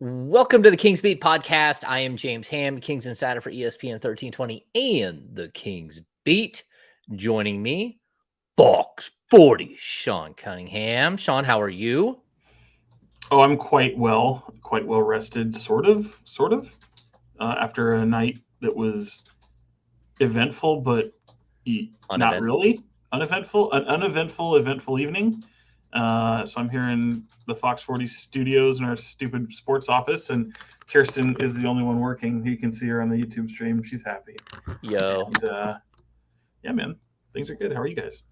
Welcome to the Kings Beat podcast. I am James Ham, Kings Insider for ESPN 1320 and the Kings Beat. Joining me, Box 40, Sean Cunningham. Sean, how are you? Oh, I'm quite well rested, sort of, after a night that was eventful, but not really uneventful. An uneventful, eventful evening. So I'm here in the Fox 40 studios in our stupid sports office, and Kirsten is the only one working. You can see her on the YouTube stream. She's happy. Yo. And, yeah, man, things are good. How are you guys?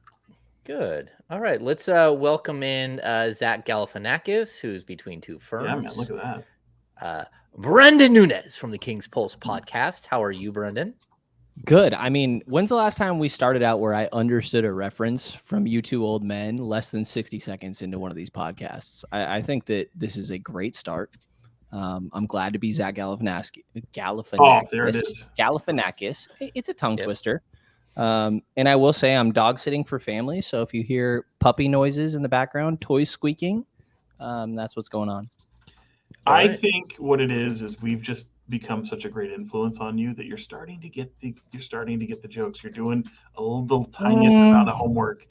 Good. All right, let's welcome in Zach Galifianakis, who's between two firms. Yeah, man, look at that. Brenden Nunes from the Kings Pulse podcast. How are you, Brenden? Good. I mean, when's the last time we started out where I understood a reference from you two old men less than 60 seconds into one of these podcasts? I think that this is a great start. I'm glad to be Zach Galifianakis. Oh, there it is. Galifianakis. It's a tongue twister. And I will say I'm dog sitting for family. So if you hear puppy noises in the background, toys squeaking, that's what's going on. I think what it is we've just become such a great influence on you that you're starting to get the jokes. You're doing a little tiniest amount of homework,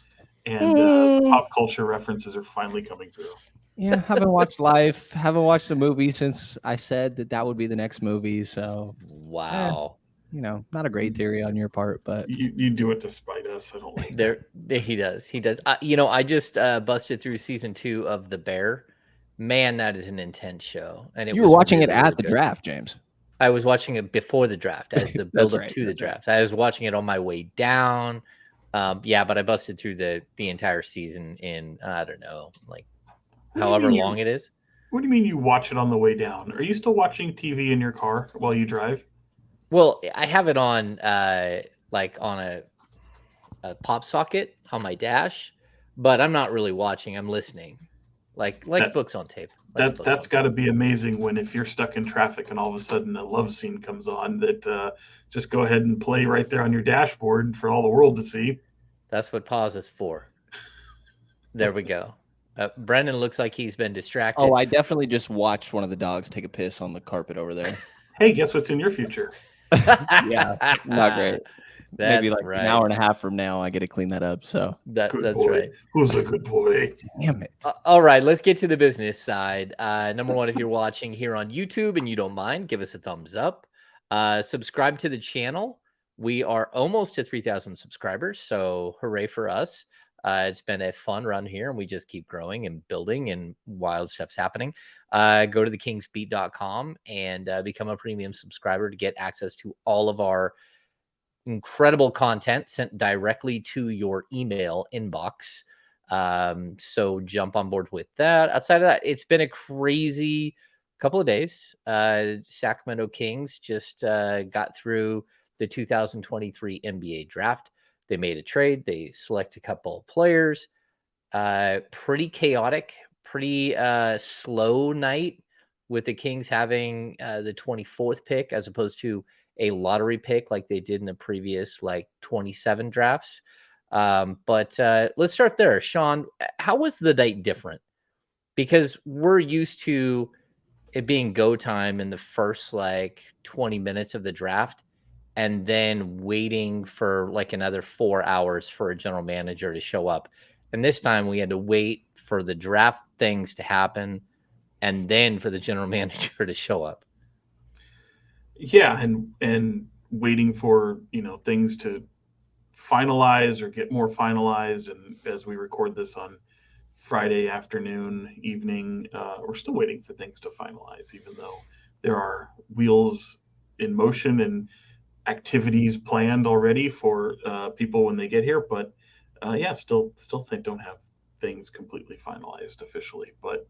and pop culture references are finally coming through. Yeah, haven't watched Life, haven't watched a movie since I said that would be the next movie. So wow. Not a great theory on your part, but you do it to spite us. I don't like that. He does. I just busted through season 2 of The Bear. Man, that is an intense show. And you were watching it at the draft, James. I was watching it before the draft, as the build up to the draft. I was watching it on my way down. But I busted through the entire season in, I don't know, like however long it is. What do you mean you watch it on the way down? Are you still watching TV in your car while you drive? Well, I have it on like on a pop socket on my dash, but I'm not really watching. I'm listening, like books on tape. That's got to be amazing when if you're stuck in traffic and all of a sudden a love scene comes on that just go ahead and play right there on your dashboard for all the world to see. That's what pause is for. There we go. Brenden looks like he's been distracted. Oh, I definitely just watched one of the dogs take a piss on the carpet over there. Hey, guess what's in your future? Yeah, not great. Maybe like an hour and a half from now, I get to clean that up. So that's boy. Right. Who's a good boy? Damn it. All right, let's get to the business side. Number one, if you're watching here on YouTube and you don't mind, give us a thumbs up. Subscribe to the channel. We are almost to 3,000 subscribers, so hooray for us. It's been a fun run here, and we just keep growing and building, and wild stuff's happening. Go to thekingsbeat.com and become a premium subscriber to get access to all of our incredible content sent directly to your email inbox. So jump on board with that. Outside of that, it's been a crazy couple of days. Sacramento Kings just got through the 2023 NBA draft. They made a trade. They select a couple of players. Pretty chaotic, pretty slow night with the Kings having the 24th pick as opposed to a lottery pick like they did in the previous 27 drafts. But let's start there. Sean, how was the night different? Because we're used to it being go time in the first 20 minutes of the draft and then waiting for another 4 hours for a general manager to show up. And this time we had to wait for the draft things to happen and then for the general manager to show up. Yeah, and waiting for things to finalize or get more finalized. And as we record this on Friday afternoon, evening, we're still waiting for things to finalize, even though there are wheels in motion and activities planned already for people when they get here. But still don't have things completely finalized officially. But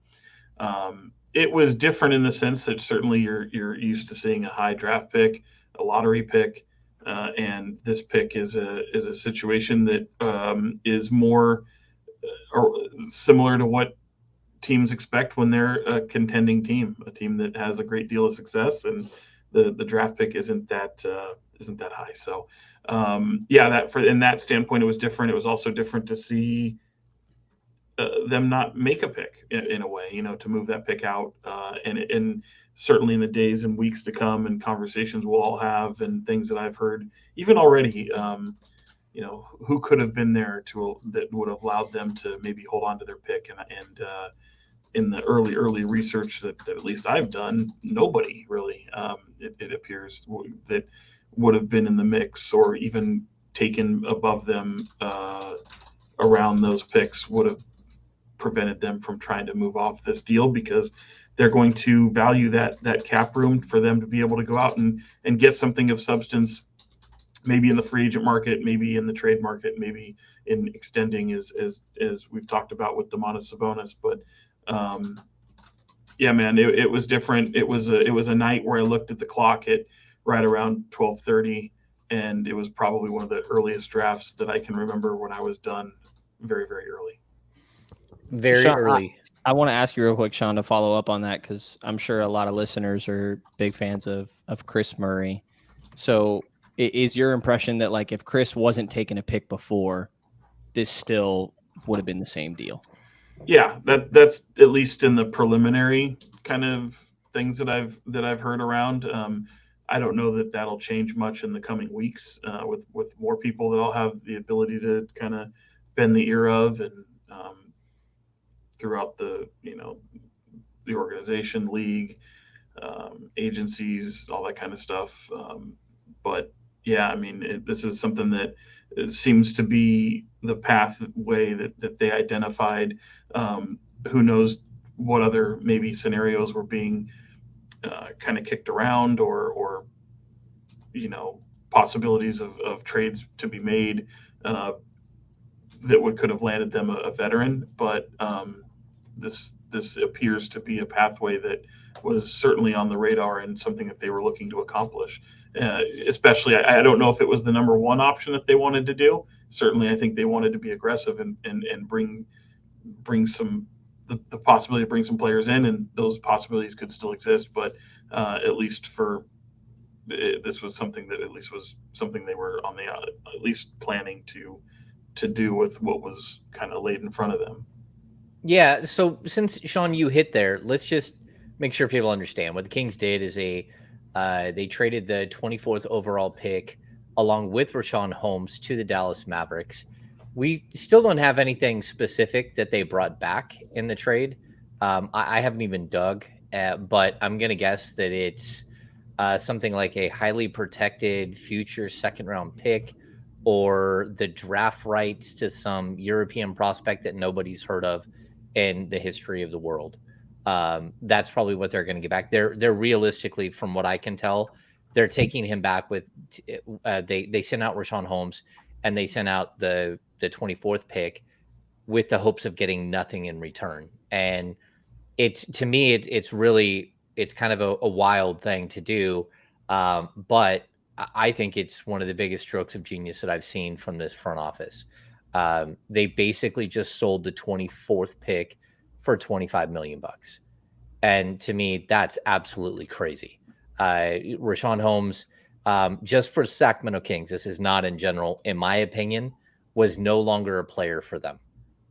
it was different in the sense that certainly you're used to seeing a high draft pick, a lottery pick, and this pick is a situation that is more or similar to what teams expect when they're a contending team, a team that has a great deal of success, and the draft pick isn't that high. So in that standpoint, it was different. It was also different to see them not make a pick in a way, to move that pick out. And certainly in the days and weeks to come, and conversations we'll all have, and things that I've heard even already, who could have been there that would have allowed them to maybe hold on to their pick. And in the early research that at least I've done, nobody really, it appears, that would have been in the mix or even taken above them around those picks would have prevented them from trying to move off this deal, because they're going to value that cap room for them to be able to go out and get something of substance, maybe in the free agent market, maybe in the trade market, maybe in extending as we've talked about with Domantas Sabonis. But yeah, man, it was different. It was a night where I looked at the clock at right around 12:30, and it was probably one of the earliest drafts that I can remember when I was done very, very early. Very Sean, early. I want to ask you real quick, Sean, to follow up on that, because I'm sure a lot of listeners are big fans of Chris Murray. So is your impression that, like, if Chris wasn't taking a pick before, this still would have been the same deal? Yeah, that's at least in the preliminary kind of things that I've heard around. I don't know that that'll change much in the coming weeks with more people that I'll have the ability to kind of bend the ear of, and throughout the organization, league, agencies, all that kind of stuff. But yeah, I mean, this is something that seems to be the pathway that they identified. Who knows what other maybe scenarios were being kind of kicked around, or possibilities of trades to be made that could have landed them a veteran. But this appears to be a pathway that was certainly on the radar and something that they were looking to accomplish. Especially, I don't know if it was the number one option that they wanted to do. Certainly, I think they wanted to be aggressive and bring some the possibility to bring some players in, and those possibilities could still exist. But at least this was something that at least was something they were on the at least planning to do with what was kind of laid in front of them. Yeah. So since Sean, you hit there, let's just make sure people understand what the Kings did is they traded the 24th overall pick along with Richaun Holmes to the Dallas Mavericks. We still don't have anything specific that they brought back in the trade. I haven't even dug, but I'm going to guess that it's something like a highly protected future second round pick, or the draft rights to some European prospect that nobody's heard of in the history of the world. That's probably what they're going to get back. They're realistically, from what I can tell, they're taking him back with. They sent out Richaun Holmes, and they sent out the 24th pick with the hopes of getting nothing in return. And to me, it's really kind of a wild thing to do, but I think it's one of the biggest strokes of genius that I've seen from this front office. They basically just sold the 24th pick for $25 million. And to me, that's absolutely crazy. Richaun Holmes, just for Sacramento Kings, this is not in general, in my opinion, was no longer a player for them.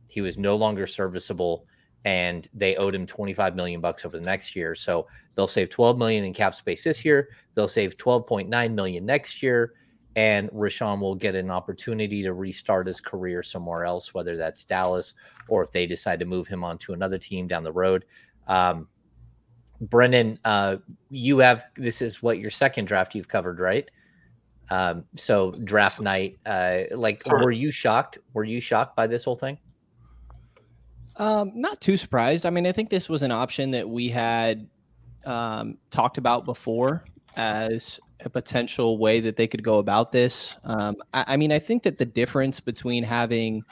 He was no longer serviceable, and they owed him $25 million over the next year. So they'll save $12 million in cap space this year. They'll save $12.9 million next year. And Richaun will get an opportunity to restart his career somewhere else, whether that's Dallas or if they decide to move him on to another team down the road. Brenden, this is what, your second draft you've covered, right? So draft night, were you shocked? Were you shocked by this whole thing? Not too surprised. I mean, I think this was an option that we had talked about before as a potential way that they could go about this. I mean, I think that the difference between having,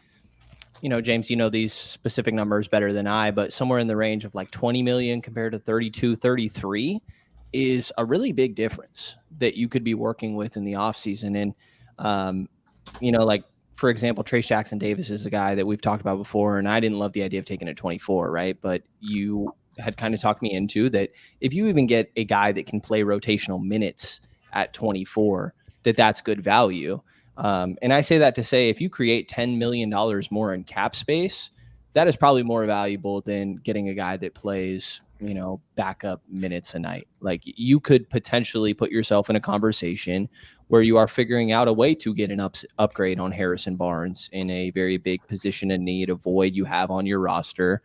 James, these specific numbers better than I, but somewhere in the range of like 20 million compared to 32, 33 is a really big difference that you could be working with in the offseason. And, for example, Trace Jackson Davis is a guy that we've talked about before, and I didn't love the idea of taking at 24, right? But you had kind of talked me into that. If you even get a guy that can play rotational minutes at 24, that's good value. And I say that to say, if you create $10 million more in cap space, that is probably more valuable than getting a guy that plays, backup minutes a night. Like, you could potentially put yourself in a conversation where you are figuring out a way to get an upgrade on Harrison Barnes in a very big position of need, a void you have on your roster.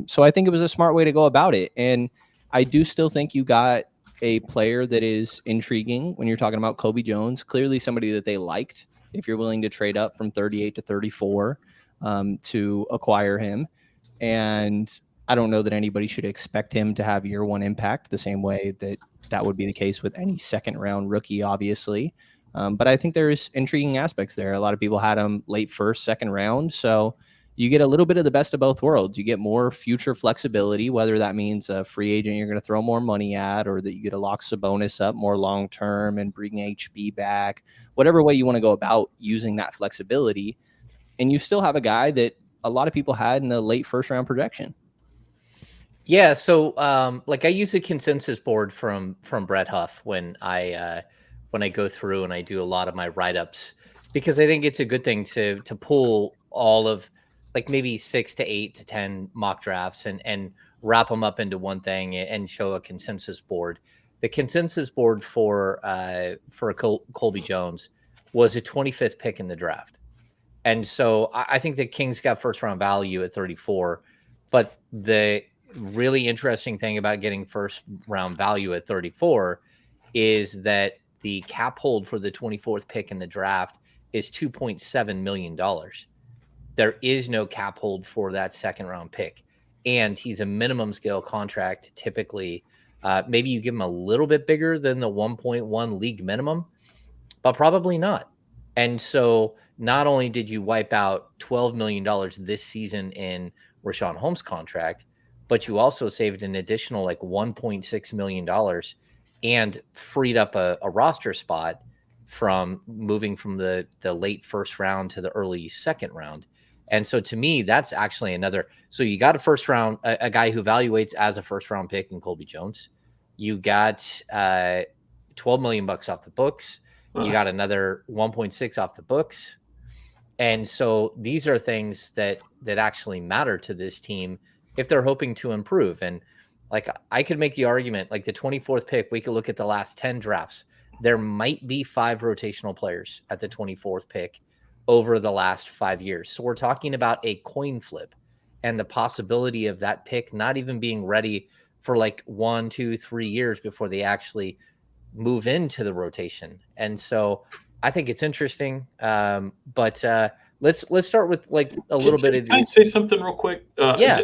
So I think it was a smart way to go about it. And I do still think you got a player that is intriguing when you're talking about Colby Jones, clearly somebody that they liked if you're willing to trade up from 38 to 34 to acquire him. And I don't know that anybody should expect him to have year one impact the same way that would be the case with any second round rookie, obviously. But I think there's intriguing aspects there. A lot of people had him late first, second round. So you get a little bit of the best of both worlds. You get more future flexibility, whether that means a free agent you're going to throw more money at, or that you get to lock Sabonis up more long-term and bring HB back, whatever way you want to go about using that flexibility. And you still have a guy that a lot of people had in the late first round projection. Yeah, so I use a consensus board from Brett Huff when I go through and I do a lot of my write-ups, because I think it's a good thing to pull all of maybe 6 to 8 to 10 mock drafts and wrap them up into one thing and show a consensus board. The consensus board for Colby Jones was a 25th pick in the draft. And so I think the Kings got first round value at 34, but the really interesting thing about getting first round value at 34 is that the cap hold for the 24th pick in the draft is $2.7 million. There is no cap hold for that second round pick. And he's a minimum scale contract. Typically, maybe you give him a little bit bigger than the 1.1 league minimum, but probably not. And so not only did you wipe out $12 million this season in Richaun Holmes' contract, but you also saved an additional $1.6 million and freed up a roster spot from moving from the late first round to the early second round. And so to me, that's actually another. So you got a first round, a guy who evaluates as a first round pick in Colby Jones. You got $12 million off the books. You got another 1.6 off the books. And so these are things that actually matter to this team if they're hoping to improve. And I could make the argument, the 24th pick, we could look at the last 10 drafts. There might be 5 rotational players at the 24th pick over the last 5 years. So we're talking about a coin flip and the possibility of that pick not even being ready for 1, 2, 3 years before they actually move into the rotation. And so I think it's interesting. But let's start with a little bit of. Can I say something real quick? Yeah.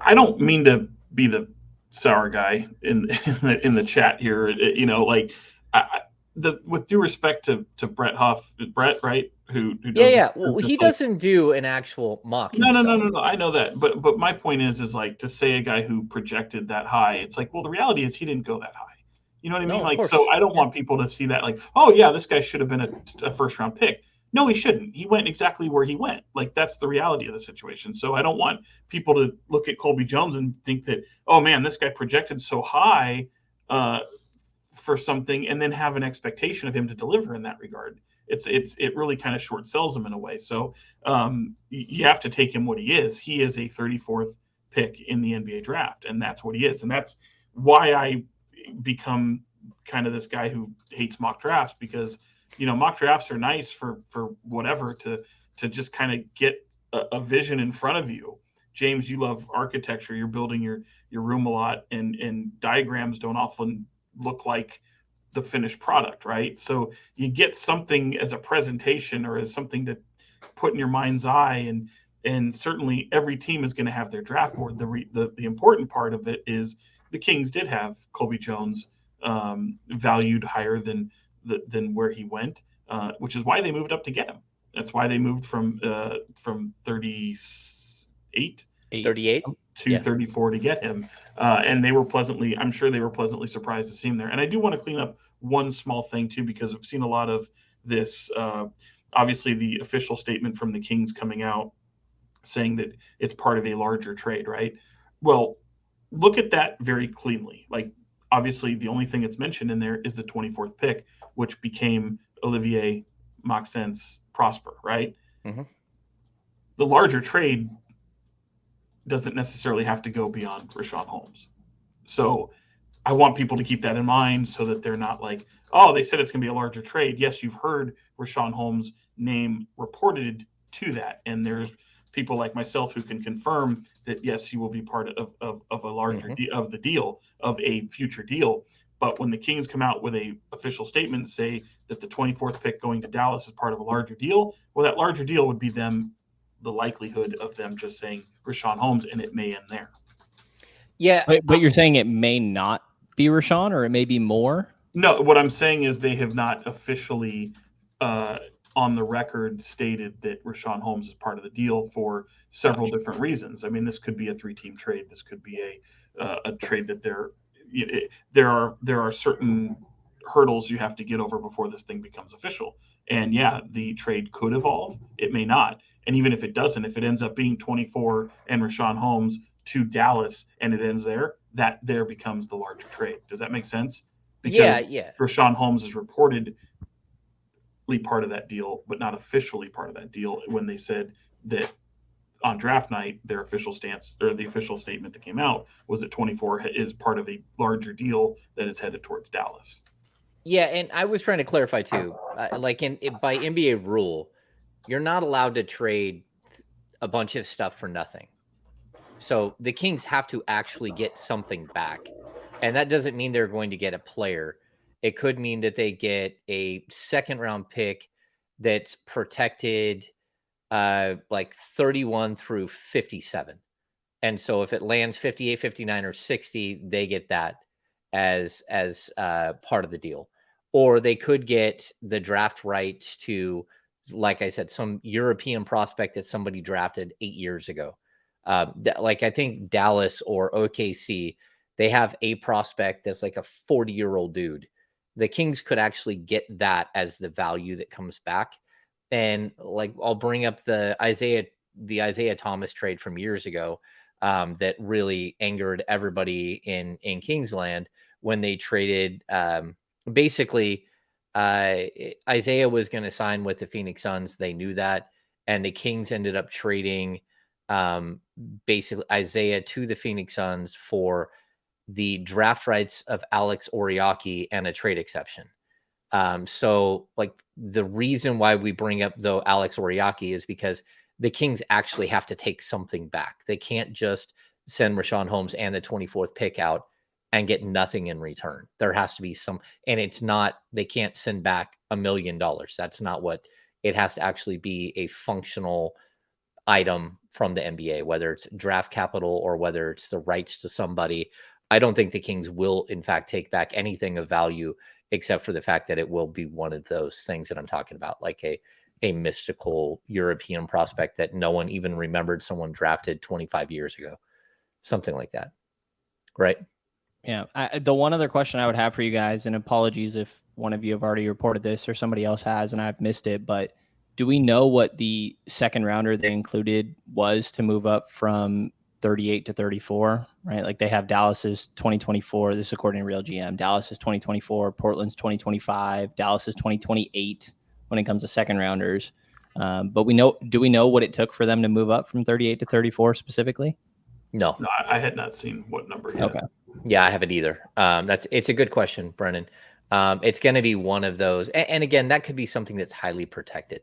I don't mean to be the sour guy in the chat here. With due respect to Brett Huff, Brett, right? Who does Well, he doesn't do an actual mock. No. I know that, but my point is to say a guy who projected that high. It's well, the reality is he didn't go that high. You know what I mean? So I don't want people to see that oh yeah, this guy should have been a first round pick. No, he shouldn't. He went exactly where he went. That's the reality of the situation. So I don't want people to look at Colby Jones and think that, oh man, this guy projected so high for something and then have an expectation of him to deliver in that regard. It really kind of short sells him in a way. So you have to take him what he is. He is a 34th pick in the NBA draft, and that's what he is. And that's why I become kind of this guy who hates mock drafts, because mock drafts are nice for whatever to just kind of get a vision in front of you. James, you love architecture. You're building your room a lot, and diagrams don't often look like the finished product, right? So you get something as a presentation or as something to put in your mind's eye, and certainly every team is going to have their draft board. The important part of it is the Kings did have Colby Jones valued higher than where he went, which is why they moved up to get him. That's why they moved from 38 to 34 to get him. And I'm sure they were pleasantly surprised to see him there. And I do want to clean up one small thing too, because I've seen a lot of this, obviously the official statement from the Kings coming out saying that it's part of a larger trade, right? Well, look at that very cleanly. Obviously the only thing that's mentioned in there is the 24th pick, which became Olivier Maxence Prosper, right? Mm-hmm. The larger trade doesn't necessarily have to go beyond Richaun Holmes. So I want people to keep that in mind so that they're not like, oh, they said it's going to be a larger trade. Yes, you've heard Richaun Holmes' name reported to that. And there's people like myself who can confirm that, yes, he will be part of a larger of the deal, of a future deal. But when the Kings come out with a official statement, say that the 24th pick going to Dallas is part of a larger deal, well, that larger deal would be them, the likelihood of them just saying Richaun Holmes, and it may end there. Yeah. But you're saying it may not be Richaun, or it may be more? No, what I'm saying is they have not officially on the record stated that Richaun Holmes is part of the deal for several different reasons. I mean, this could be a 3-team trade. This could be a trade that there are certain hurdles you have to get over before this thing becomes official. And yeah, the trade could evolve. It may not. And even if it doesn't, if it ends up being 24 and Richaun Holmes to Dallas and it ends there, that there becomes the larger trade. Does that make sense? Because Richaun Holmes is reportedly part of that deal, but not officially part of that deal when they said that on draft night, their official stance or the official statement that came out was that 24 is part of a larger deal that is headed towards Dallas. Yeah, and I was trying to clarify too, like by NBA rule, you're not allowed to trade a bunch of stuff for nothing. So the Kings have to actually get something back. And that doesn't mean they're going to get a player. It could mean that they get a second-round pick that's protected like 31 through 57. And so if it lands 58, 59, or 60, they get that as part of the deal. Or they could get the draft rights to, like I said, some European prospect that somebody drafted 8 years ago. Like I think Dallas or OKC, they have a prospect that's like a 40-year-old dude. The Kings could actually get that as the value that comes back. And like, I'll bring up the Isaiah Thomas trade from years ago that really angered everybody in Kingsland when they traded. Basically, Isaiah was going to sign with the Phoenix Suns. They knew that. And the Kings ended up trading basically Isaiah to the Phoenix Suns for the draft rights of Alex Oriaki and a trade exception. So like the reason why we bring up though Alex Oriaki is because the Kings actually have to take something back. They can't just send Richaun Holmes and the 24th pick out and get nothing in return. There has to be some, and it's not, they can't send back $1 million. That's not what it has to actually be, a functional item from the NBA, whether it's draft capital or whether it's the rights to somebody. I don't think the Kings will, in fact, take back anything of value except for the fact that it will be one of those things that I'm talking about, like a mystical European prospect that no one even remembered someone drafted 25 years ago, something like that. Right? Yeah. The one other question I would have for you guys, and apologies if one of you have already reported this or somebody else has and I've missed it, but do we know what the second rounder they included was to move up from 38 to 34, right? Like they have Dallas's 2024. This is according to Real GM. Dallas's 2024, Portland's 2025, Dallas's 2028 when it comes to second rounders. But do we know what it took for them to move up from 38 to 34 specifically? No, I had not seen what number yet. Okay. Yeah, I haven't either. It's a good question, Brennan. It's going to be one of those. And again, that could be something that's highly protected.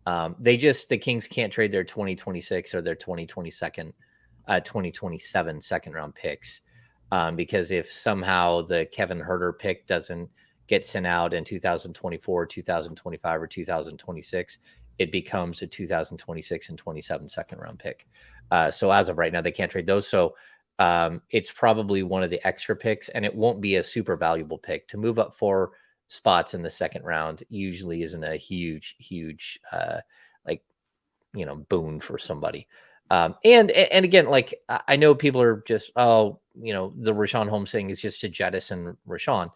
The Kings can't trade their 2026 or their 2027 second round picks because if somehow the Kevin Huerter pick doesn't get sent out in 2024, 2025, or 2026, it becomes a 2026 and 27 second round pick. So as of right now, they can't trade those. So it's probably one of the extra picks, and it won't be a super valuable pick. To move up 4 spots in the second round usually isn't a huge boon for somebody. And again, like I know people are just, the Richaun Holmes thing is just to jettison Richaun.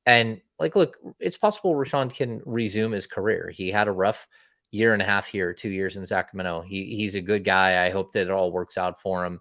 And like, look, it's possible Richaun can resume his career. He had a rough year and a half here, 2 years in Sacramento. He's a good guy. I hope that it all works out for him.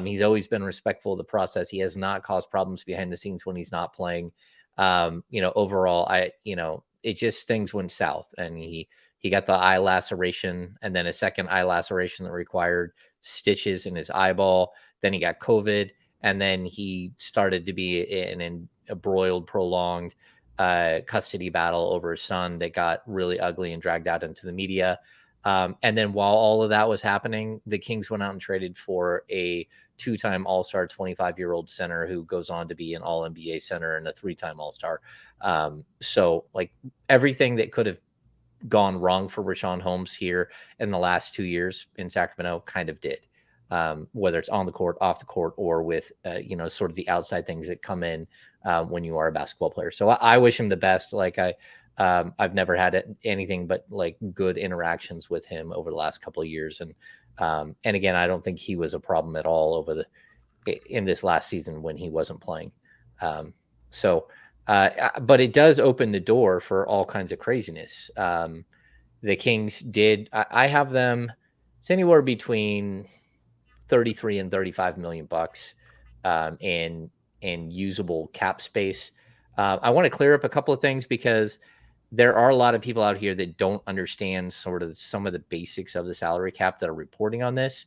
He's always been respectful of the process. He has not caused problems behind the scenes when he's not playing. Overall, it just things went south, and he got the eye laceration and then a second eye laceration that required stitches in his eyeball. Then he got COVID, and then he started to be in an embroiled, prolonged custody battle over his son that got really ugly and dragged out into the media. And then while all of that was happening, the Kings went out and traded for a 2-time All-Star 25-year-old center who goes on to be an All-NBA center and a 3-time All-Star. So like everything that could have gone wrong for Richaun Holmes here in the last 2 years in Sacramento kind of did. Whether it's on the court, off the court, or with, sort of the outside things that come in when you are a basketball player. So I wish him the best. Like I've never had anything but like good interactions with him over the last couple of years. And again, I don't think he was a problem at all in this last season when he wasn't playing. But it does open the door for all kinds of craziness. The Kings I have them, it's anywhere between 33 and 35 million bucks in usable cap space. I want to clear up a couple of things because there are a lot of people out here that don't understand sort of some of the basics of the salary cap that are reporting on this,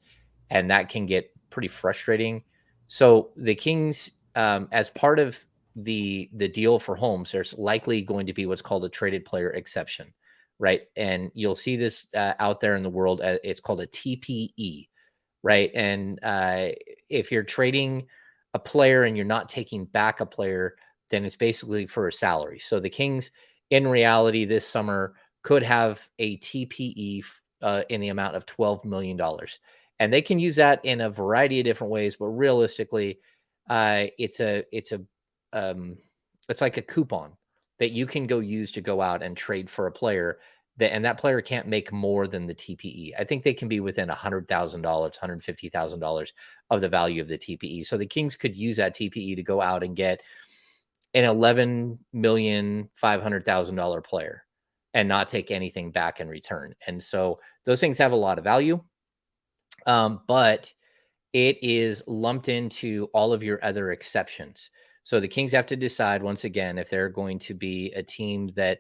and that can get pretty frustrating. So the Kings, as part of the deal for Holmes, there's likely going to be what's called a traded player exception, right? And you'll see this out there in the world. It's called a TPE, right? And if you're trading a player and you're not taking back a player, then it's basically for a salary. So the Kings, in reality, this summer could have a TPE in the amount of $12 million. And they can use that in a variety of different ways, but realistically, it's like a coupon that you can go use to go out and trade for a player. And that player can't make more than the TPE. I think they can be within $100,000, $150,000 of the value of the TPE. So the Kings could use that TPE to go out and get an $11,500,000 player and not take anything back in return. And so those things have a lot of value, but it is lumped into all of your other exceptions. So the Kings have to decide once again if they're going to be a team that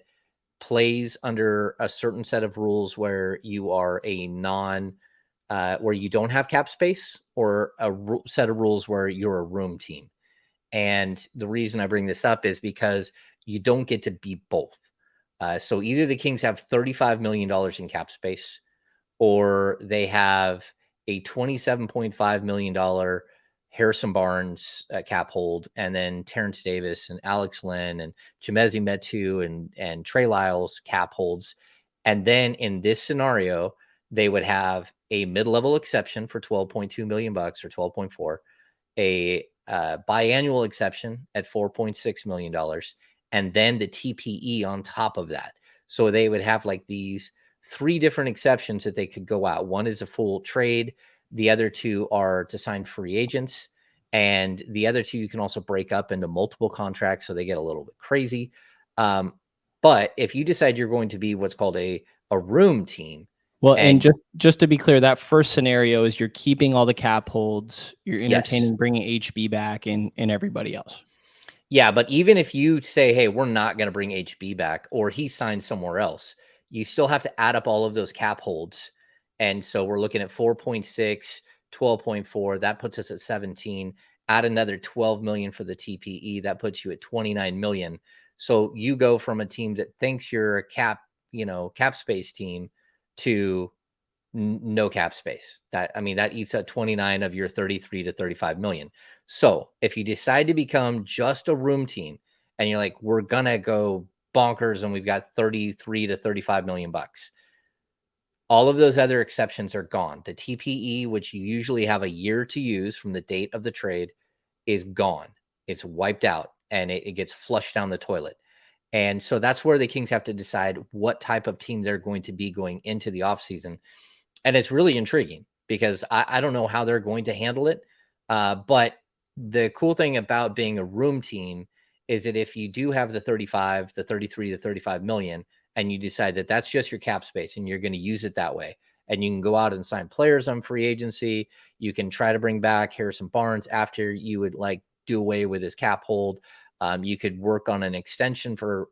plays under a certain set of rules where you are where you don't have cap space, or a set of rules where you're a room team. And the reason I bring this up is because you don't get to be both. So either the Kings have $35 million in cap space, or they have a $27.5 million Harrison Barnes cap hold, and then Terrence Davis and Alex Len and Chimezie Metu and Trey Lyles cap holds. And then in this scenario, they would have a mid-level exception for $12.2 million or 12.4, a biannual exception at $4.6 million, and then the TPE on top of that. So they would have like these 3 different exceptions that they could go out. One is a full trade. The other 2 are to sign free agents. And the other 2 you can also break up into multiple contracts, so they get a little bit crazy. But if you decide you're going to be what's called a room team. Well, and just to be clear, that first scenario is you're keeping all the cap holds, you're entertaining bringing HB back and everybody else. Yeah, but even if you say, hey, we're not going to bring HB back, or he signs somewhere else, you still have to add up all of those cap holds. And so we're looking at 4.6, 12.4. That puts us at 17. Add another 12 million for the TPE. That puts you at 29 million. So you go from a team that thinks you're a cap space team to no cap space. That eats at 29 of your 33 to 35 million. So if you decide to become just a room team and you're like, we're going to go bonkers and we've got 33 to 35 million bucks, all of those other exceptions are gone. The TPE, which you usually have a year to use from the date of the trade, is gone. It's wiped out and it gets flushed down the toilet. And so that's where the Kings have to decide what type of team they're going to be going into the offseason. And it's really intriguing because I don't know how they're going to handle it. But the cool thing about being a room team is that if you do have the 35, the 33 to 35 million, and you decide that that's just your cap space and you're going to use it that way, and you can go out and sign players on free agency, you can try to bring back Harrison Barnes after you would like do away with his cap hold. You could work on an extension for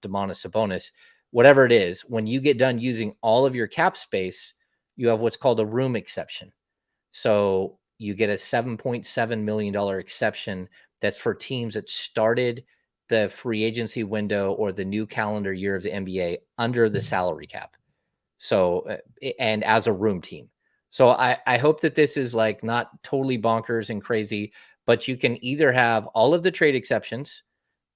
Domantas Sabonis, whatever it is. When you get done using all of your cap space, you have what's called a room exception. So you get a $7.7 million exception that's for teams that started the free agency window or the new calendar year of the NBA under the salary cap. So, and as a room team. So I hope that this is like not totally bonkers and crazy, but you can either have all of the trade exceptions,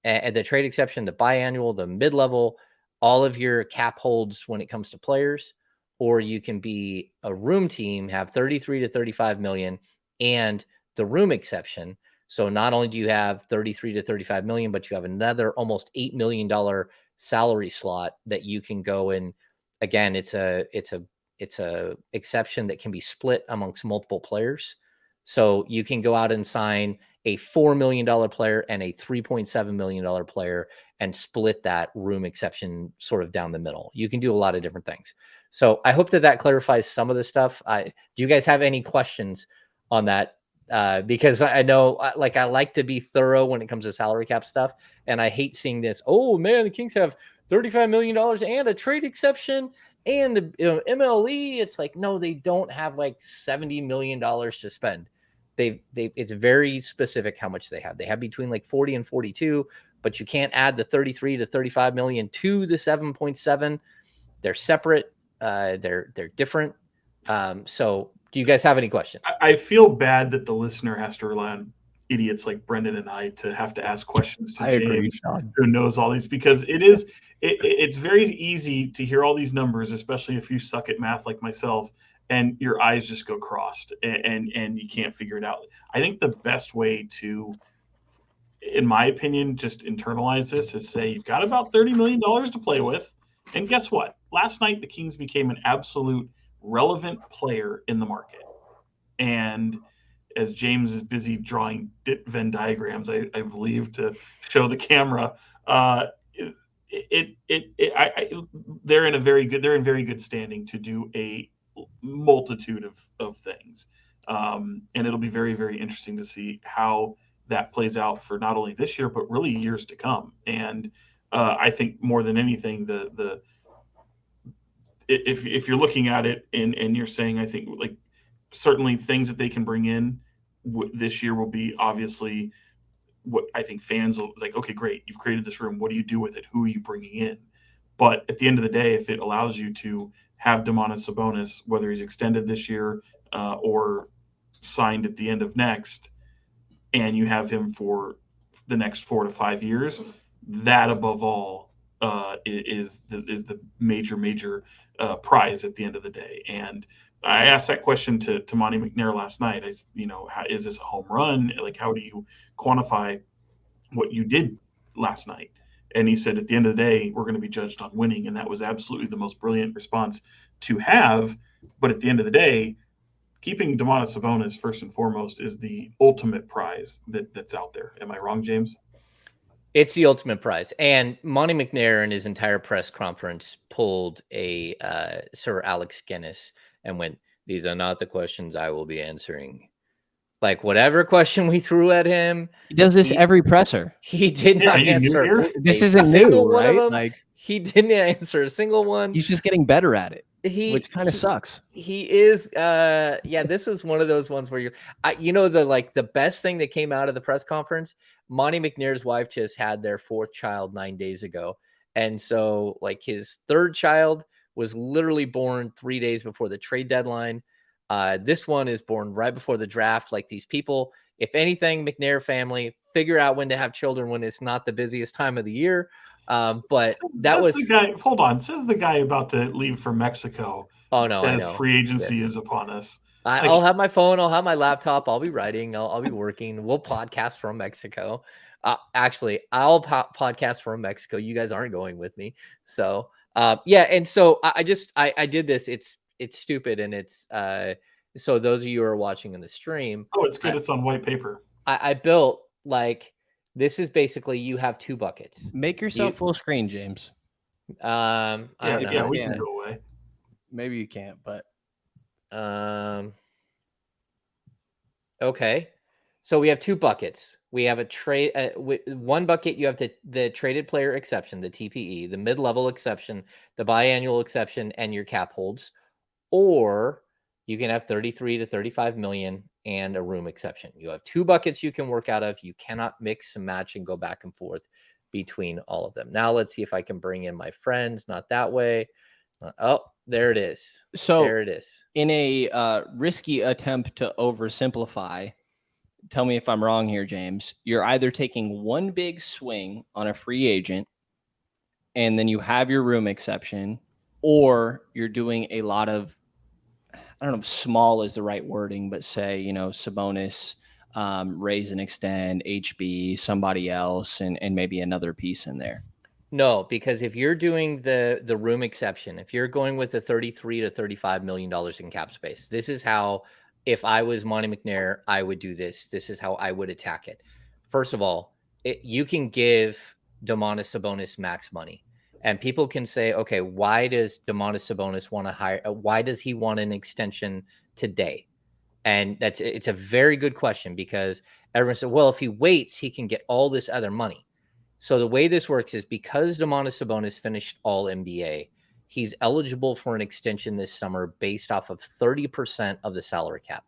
and the trade exception, the biannual, the mid-level, all of your cap holds when it comes to players, or you can be a room team, have 33 to 35 million and the room exception. So not only do you have 33 to 35 million, but you have another almost $8 million salary slot that you can go in. Again, it's a exception that can be split amongst multiple players. So you can go out and sign a $4 million player and a $3.7 million player and split that room exception sort of down the middle. You can do a lot of different things. So I hope that clarifies some of the stuff. Do you guys have any questions on that? Because I know, like, I like to be thorough when it comes to salary cap stuff, and I hate seeing this. Oh man, the Kings have $35 million and a trade exception and MLE. It's like, no, they don't have like $70 million to spend. It's very specific how much they have. They have between like 40 and 42, but you can't add the 33 to 35 million to the 7.7. They're separate. They're different. So do you guys have any questions? I feel bad that the listener has to rely on idiots like Brenden and I to have to ask questions to James, who knows all these, because it's very easy to hear all these numbers, especially if you suck at math like myself, and your eyes just go crossed and you can't figure it out. I think the best way to, in my opinion, just internalize this is say you've got about $30 million to play with. And guess what? Last night, the Kings became an absolute relevant player in the market. And as James is busy drawing Venn diagrams, I believe, to show the camera, they're in very good standing to do a multitude of things. And it'll be very, very interesting to see how that plays out for not only this year, but really years to come. And I think more than anything, if you're looking at it and you're saying, I think, like, certainly things that they can bring in this year will be obviously what I think fans will like. Okay, great, you've created this room. What do you do with it? Who are you bringing in? But at the end of the day, if it allows you to have Domantas Sabonis, whether he's extended this year or signed at the end of next, and you have him for the next 4 to 5 years, that above all is the major prize at the end of the day. And I asked that question to Monte McNair last night. How is this a home run? Like, how do you quantify what you did last night? And he said, at the end of the day, we're going to be judged on winning. And that was absolutely the most brilliant response to have. But at the end of the day, keeping Domantas Sabonis first and foremost is the ultimate prize that's out there. Am I wrong, James? It's the ultimate prize. And Monte McNair in his entire press conference pulled a Sir Alex Guinness and went, "These are not the questions I will be answering." Like, whatever question we threw at him, he does this every presser. He did not answer. This isn't new, right? Like, he didn't answer a single one. He's just getting better at it, which kind of sucks. He is. This is one of those ones where the best thing that came out of the press conference, Monte McNair's wife just had their 4th child 9 days ago. And so, like, his 3rd child was literally born 3 days before the trade deadline. This one is born right before the draft. Like, these people, if anything, McNair family, figure out when to have children when it's not the busiest time of the year. But that was the guy. Hold on, says the guy about to leave for Mexico. Oh no, as free agency is upon us. I'll have my phone. I'll have my laptop. I'll be writing. I'll be working. We'll podcast from Mexico. Actually, I'll podcast from Mexico. You guys aren't going with me. So, And so I did this. It's stupid. And it's, so those of you who are watching in the stream. Oh, it's good. It's on white paper. I built, like, this is basically, you have 2 buckets. Make yourself full screen, James. We can go away. Maybe you can't, but okay. So we have 2 buckets. We have a trade. One bucket, you have the traded player exception, the TPE, the mid-level exception, the biannual exception, and your cap holds. Or you can have 33 to 35 million and a room exception. You have 2 buckets you can work out of. You cannot mix and match and go back and forth between all of them. Now let's see if I can bring in my friends. Not that way. Oh, there it is. So there it is. In a risky attempt to oversimplify, tell me if I'm wrong here, James. You're either taking one big swing on a free agent and then you have your room exception, or you're doing a lot of, I don't know if small is the right wording, but say, Sabonis, raise and extend, HB, somebody else, and maybe another piece in there. No, because if you're doing the room exception, if you're going with the 33 to $35 million in cap space, this is how, if I was Monte McNair, I would do this. This is how I would attack it. First of all, you can give Domantas Sabonis max money. And people can say, okay, why does Domantas Sabonis want to hire? Why does he want an extension today? And it's a very good question, because everyone said, well, if he waits, he can get all this other money. So the way this works is, because Domantas Sabonis finished all NBA, he's eligible for an extension this summer based off of 30% of the salary cap.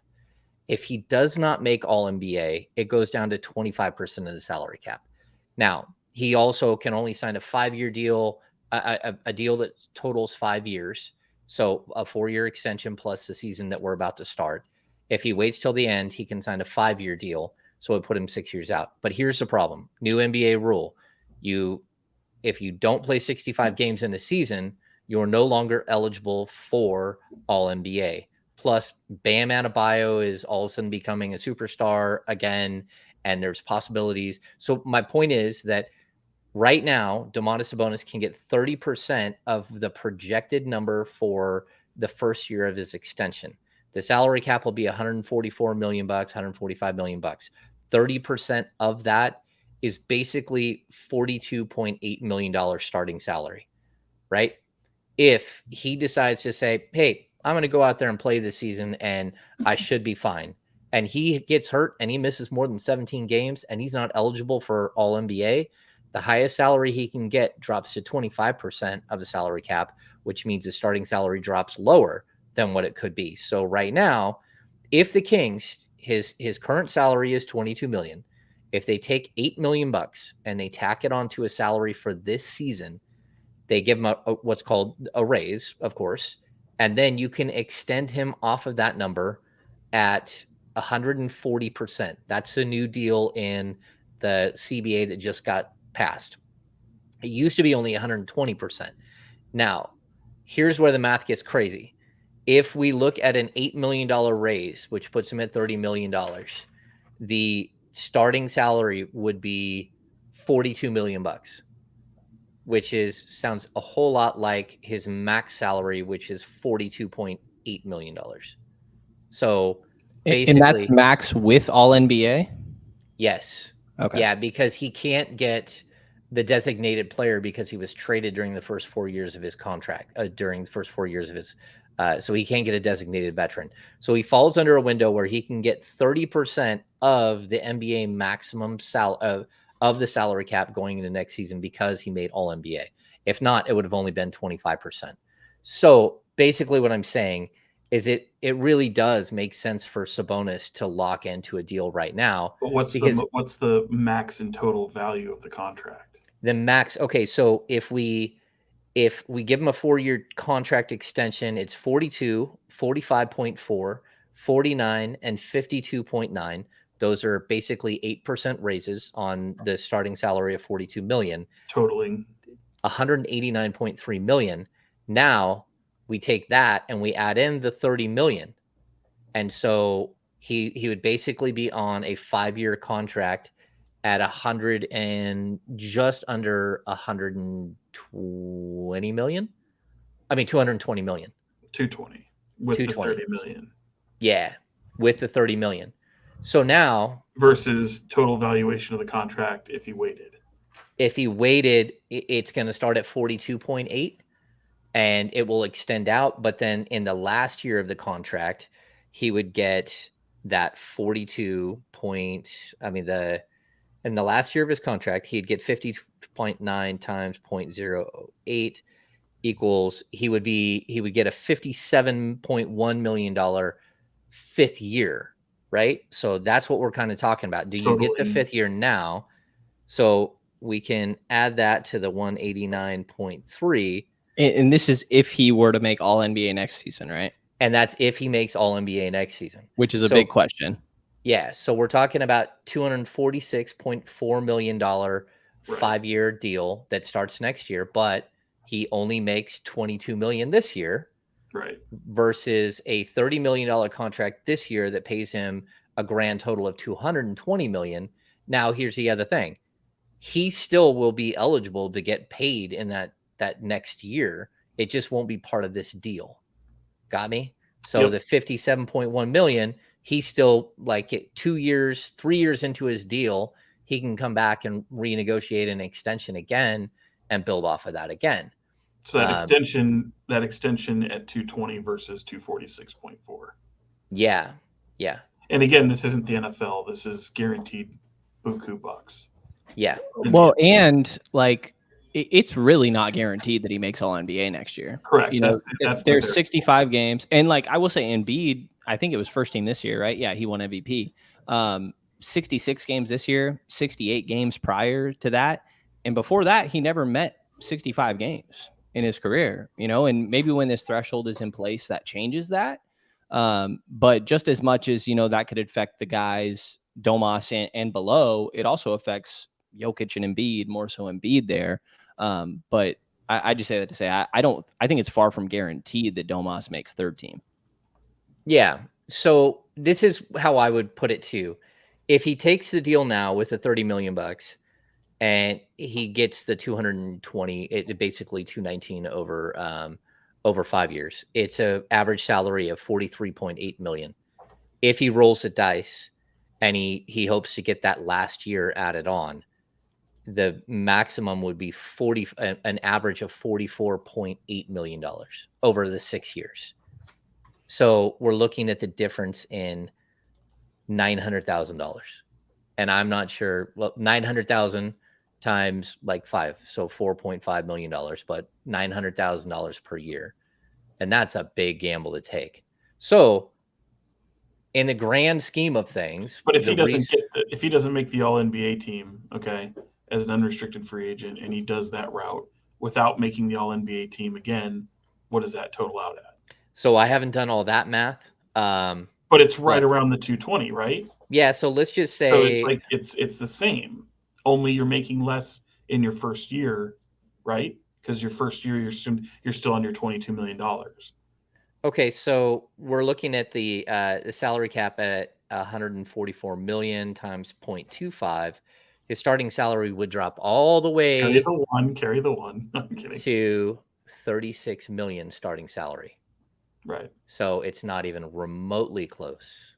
If he does not make all NBA, it goes down to 25% of the salary cap. Now, he also can only sign a 5-year deal, a deal that totals 5 years. So a 4-year extension plus the season that we're about to start. If he waits till the end, he can sign a 5-year deal. So it put him 6 years out. But here's the problem. New NBA rule. If you don't play 65 games in a season, you are no longer eligible for all NBA. Plus, Bam Adebayo is all of a sudden becoming a superstar again, and there's possibilities. So my point is that right now, Domantas Sabonis can get 30% of the projected number for the first year of his extension. The salary cap will be $144 million, $145 million. 30% of that is basically $42.8 million starting salary, right? If he decides to say, hey, I'm going to go out there and play this season and I should be fine, and he gets hurt and he misses more than 17 games and he's not eligible for all NBA, the highest salary he can get drops to 25% of the salary cap, which means the starting salary drops lower than what it could be. So right now, if the Kings, his current salary is 22 million. If they take $8 million and they tack it onto a salary for this season, they give him what's called a raise, of course, and then you can extend him off of that number at 140%. That's the new deal in the CBA that just got passed. It used to be only 120%. Now, here's where the math gets crazy. If we look at an $8 million raise, which puts him at $30 million, the starting salary would be $42 million, which sounds a whole lot like his max salary, which is $42.8 million. So basically, and that's max with all NBA? Yes. Okay. Yeah, because he can't get the designated player because he was traded during the first 4 years of his contract, during the first 4 years of his, so he can't get a designated veteran. So he falls under a window where he can get 30% of the NBA maximum of the salary cap going into next season because he made all NBA. If not, it would have only been 25%. So basically what I'm saying is it really does make sense for Sabonis to lock into a deal right now. But what's the max and total value of the contract? The max. Okay, so if we give him a 4-year contract extension, it's 42, 45.4, 49, and 52.9. Those are basically 8% raises on the starting salary of 42 million, totaling 189.3 million. Now we take that and we add in the 30 million. And so he would basically be on a 5-year contract at 100 and just under 120 million. I mean, 220 million. 220 with 220. The 30 million. Yeah, with the 30 million. So now versus total valuation of the contract if he waited. If he waited, it's going to start at 42.8 and it will extend out. But then in the last year of the contract, he would get that 42 point. I mean, in the last year of his contract, he'd get 50.9 times 0.08. equals he would get a $57.1 million fifth year, right? So that's what we're kind of talking about. Do you get the fifth year now? So we can add that to the 189.3. And this is if he were to make All NBA next season, right? And that's if he makes All NBA next season, which is a big question. Yeah. So we're talking about $246.4 million 5-year deal that starts next year, but he only makes $22 million this year. Right. Versus a $30 million contract this year that pays him a grand total of $220 million. Now, here's the other thing. He still will be eligible to get paid in that next year. It just won't be part of this deal. Got me? So the $57.1 million, he's still like 2 years, 3 years into his deal, he can come back and renegotiate an extension again and build off of that again. So that extension at 220 versus 246.4. Yeah. And again, this isn't the NFL. This is guaranteed buku bucks. Yeah. Well, and like it's really not guaranteed that he makes All NBA next year. Correct. There's 65 games, and like I will say, Embiid, I think it was first team this year, right? Yeah, he won MVP. 66 games this year, 68 games prior to that, and before that, he never met 65 games in his career. And maybe when this threshold is in place, that changes that. But just as much as that could affect the guys Domas and below, it also affects Jokic and Embiid, more so Embiid there. But I just say that to say I think it's far from guaranteed that Domas makes third team. Yeah. So this is how I would put it too. If he takes the deal now with the $30 million and he gets the 220, it basically 219 over 5 years, it's an average salary of $43.8 million. If he rolls the dice and he hopes to get that last year added on, the maximum would be an average of $44.8 million over the 6 years. So we're looking at the difference in $900,000. And I'm not sure, well, 900,000 times like 5, so $4.5 million, but $900,000 per year. And that's a big gamble to take. So in the grand scheme of things, but if he doesn't make the All NBA team, okay, as an unrestricted free agent, and he does that route without making the All NBA team again, what does that total out at? So I haven't done all that math. But it's right around the 220, right? Yeah. So let's just say, so it's like it's the same, only you're making less in your first year, right? Because your first year you're still on your $22 million. Okay, so we're looking at the salary cap at 144 million times 0.25. His starting salary would drop all the way carry the one. I'm kidding. To 36 million starting salary. Right. So it's not even remotely close.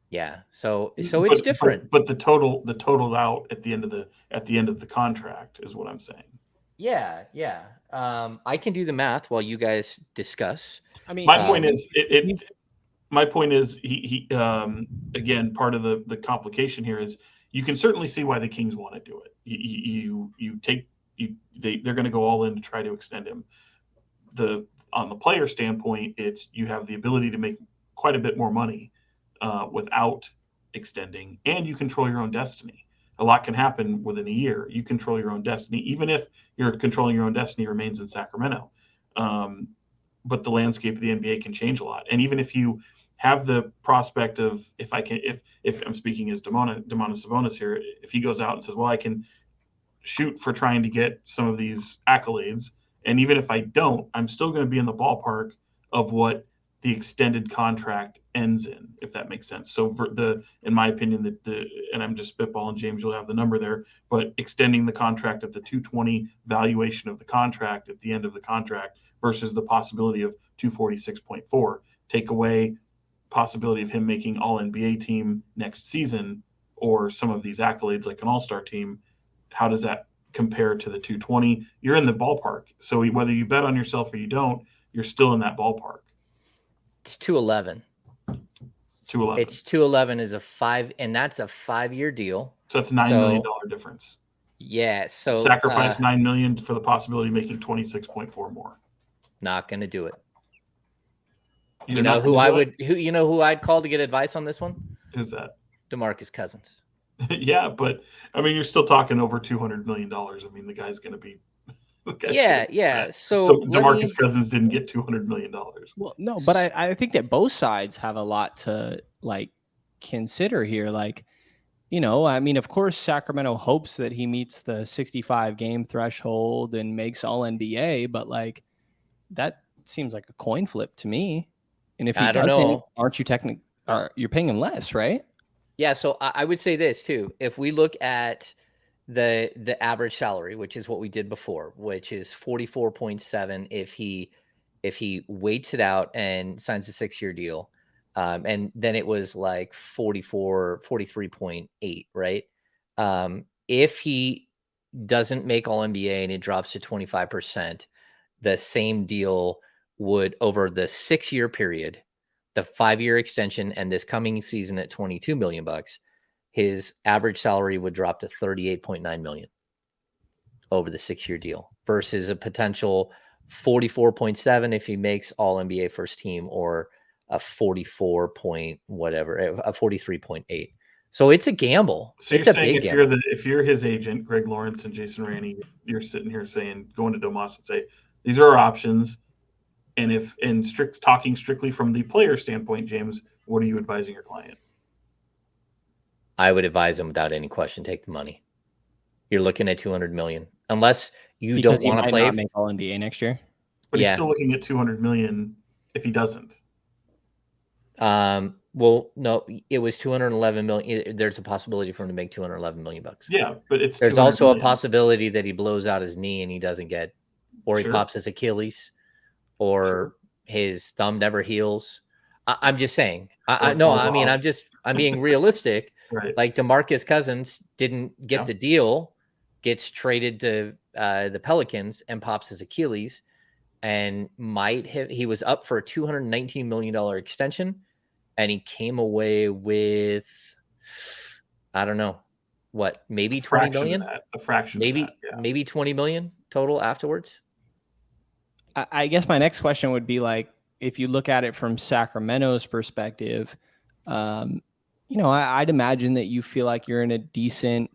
Yeah. So it's different. But the total out at the end of the contract is what I'm saying. Yeah. I can do the math while you guys discuss. I mean, my point is he again, part of the complication here is you can certainly see why the Kings want to do it. They're going to go all in to try to extend him. On the player standpoint, it's you have the ability to make quite a bit more money without extending, and you control your own destiny. A lot can happen within a year. You control your own destiny, even if you're controlling your own destiny remains in Sacramento. But the landscape of the NBA can change a lot. And even if you have the prospect of, if I'm speaking as Domantas Sabonis here, if he goes out and says, well, I can shoot for trying to get some of these accolades, and even if I don't, I'm still going to be in the ballpark of what the extended contract ends in, if that makes sense. So in my opinion, and I'm just spitballing, James, you'll have the number there, but extending the contract at the 220 valuation of the contract at the end of the contract versus the possibility of 246.4, take away possibility of him making All NBA team next season or some of these accolades like an All-Star team. How does that compare to the 220? You're in the ballpark. So whether you bet on yourself or you don't, you're still in that ballpark. It's 211. 211. It's 211 is a 5, and that's a 5-year deal. So that's $9 million difference. Yeah. So sacrifice $9 million for the possibility of making 26.4 more. not going to do it. You know who I'd call to get advice on this one? Who's that? DeMarcus Cousins. Yeah, but I mean, you're still talking over $200 million. I mean, the guy's going to be. Yeah. So DeMarcus Cousins didn't get $200 million. Well, no, but I think that both sides have a lot to like consider here. Like, I mean, of course, Sacramento hopes that he meets the 65 game threshold and makes all NBA, but like that seems like a coin flip to me. And if he I don't doesn't, know. aren't you you're paying him less, right? Yeah. So I would say this too. If we look at the average salary, which is what we did before, which is 44.7 if he waits it out and signs a 6-year deal. And then it was like 43.8, right? If he doesn't make all NBA and it drops to 25%, the same deal would, over the 6-year period, the 5-year extension and this coming season at $22 million, his average salary would drop to $38.9 million over the 6-year deal versus a potential 44.7 if he makes all NBA first team, or a 43.8. So it's a gamble. So it's a saying big gamble. If you're his agent, Greg Lawrence and Jason Raney, you're sitting here going to Domas and say, these are our options. And if talking strictly from the player standpoint, James, what are you advising your client? I would advise him without any question, take the money. You're looking at $200 million, unless you don't want to play. Not make all NBA next year. But he's still looking at $200 million if he doesn't. Well, no, it was $211 million. There's a possibility for him to make $211 million. Yeah, but there's also a possibility that he blows out his knee and he doesn't get, or he pops his Achilles, or his thumb never heals. I'm just saying. I'm being realistic. Right. Like DeMarcus Cousins didn't get the deal, gets traded to the Pelicans and pops his Achilles, and he was up for a $219 million extension, and he came away with, I don't know, what, maybe 20 million? A fraction. Maybe 20 million total afterwards. I guess my next question would be, like, if you look at it from Sacramento's perspective, I'd imagine that you feel like you're in a decent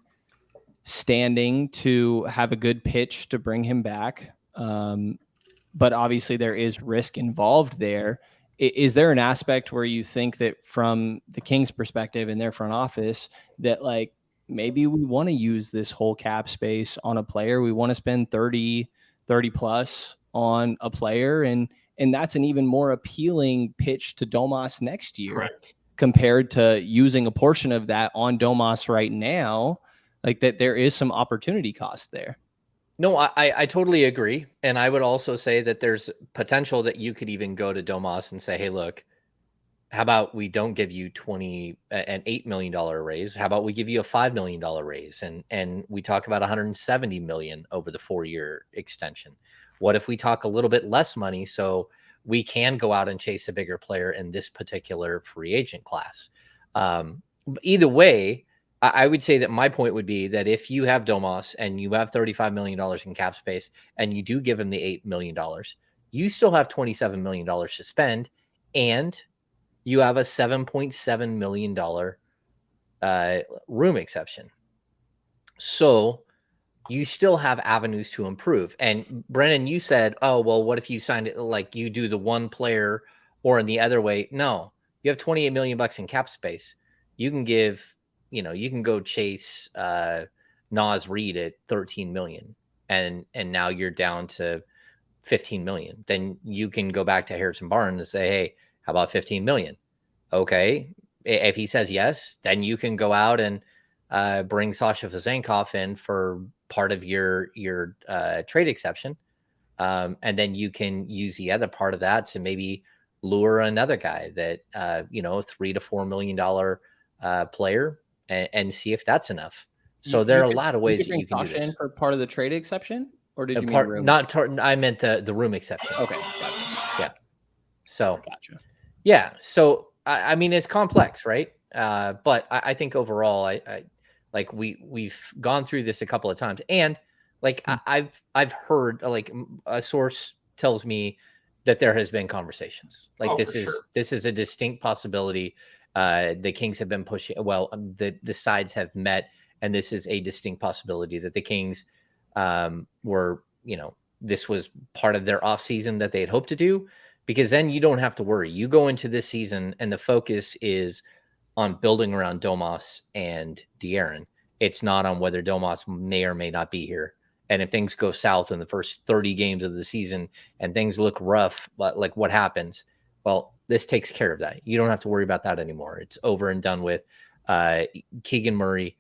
standing to have a good pitch to bring him back. But obviously there is risk involved there. Is there an aspect where you think that from the Kings' perspective in their front office that, like, maybe we want to use this whole cap space on a player? We want to spend 30 plus on a player, and that's an even more appealing pitch to Domas next year. Correct. Compared to using a portion of that on Domas right now, like that there is some opportunity cost there. No, I totally agree. And I would also say that there's potential that you could even go to Domas and say, hey, look, how about we don't give you an $8 million raise? How about we give you a $5 million raise? And we talk about $170 million over the 4-year extension. What if we talk a little bit less money so we can go out and chase a bigger player in this particular free agent class? Either way, I would say that my point would be that if you have Domas and you have $35 million in cap space and you do give him the $8 million, you still have $27 million to spend, and you have a $7.7 million room exception. So you still have avenues to improve. And Brenden, you said, oh, well, what if you signed it like you do the one player or in the other way? No, you have $28 million in cap space. You can you can go chase Naz Reid at $13 million, and now you're down to $15 million. Then you can go back to Harrison Barnes and say, hey, how about $15 million? Okay. If he says yes, then you can go out and bring Sasha Vezenkov in for part of your trade exception. And then you can use the other part of that to maybe lure another guy that, $3 to $4 million player, and see if that's enough. So there are a lot of ways that you can do this. For part of the trade exception, or did you mean room? I meant the room exception. Okay, gotcha. Yeah. So gotcha. Yeah. So I mean, it's complex, right? But I think overall, I Like we've gone through this a couple of times, and like I've heard like a source tells me that there has been conversations. Like for sure. this is a distinct possibility. The Kings have been pushing. Well, the sides have met, and this is a distinct possibility that the Kings were, this was part of their offseason that they had hoped to do, because then you don't have to worry. You go into this season and the focus is on building around Domas and De'Aaron. It's not on whether Domas may or may not be here. And if things go south in the first 30 games of the season and things look rough, but like what happens? Well, this takes care of that. You don't have to worry about that anymore. It's over and done with. Keegan Murray,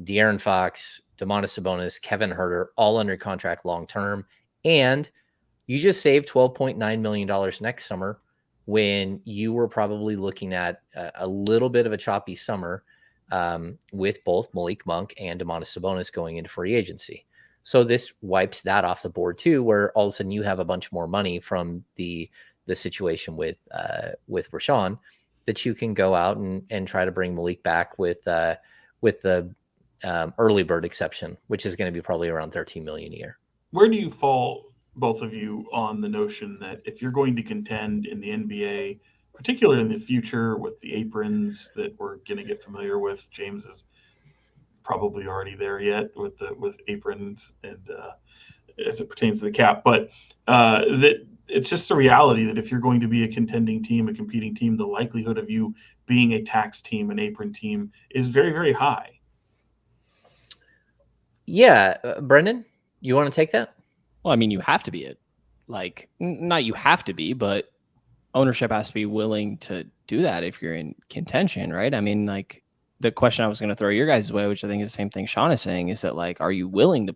De'Aaron Fox, Domantas Sabonis, Kevin Huerter, all under contract long-term. And you just saved $12.9 million next summer when you were probably looking at a little bit of a choppy summer with both Malik Monk and Domantas Sabonis going into free agency. So this wipes that off the board too, where all of a sudden you have a bunch more money from the situation with Richaun that you can go out and try to bring Malik back with the early bird exception, which is going to be probably around $13 million a year. Where do you fall, both of you, on the notion that if you're going to contend in the NBA, particularly in the future with the aprons that we're going to get familiar with, James is probably already there yet with aprons and as it pertains to the cap, but that it's just a reality that if you're going to be a contending team, a competing team, the likelihood of you being a tax team, an apron team, is very, very high. Yeah, Brenden, you want to take that? Well, I mean, you have to be it. Like, not you have to be, but ownership has to be willing to do that if you're in contention, right? I mean, like, the question I was going to throw your guys' way, which I think is the same thing Sean is saying, is that, like, are you willing to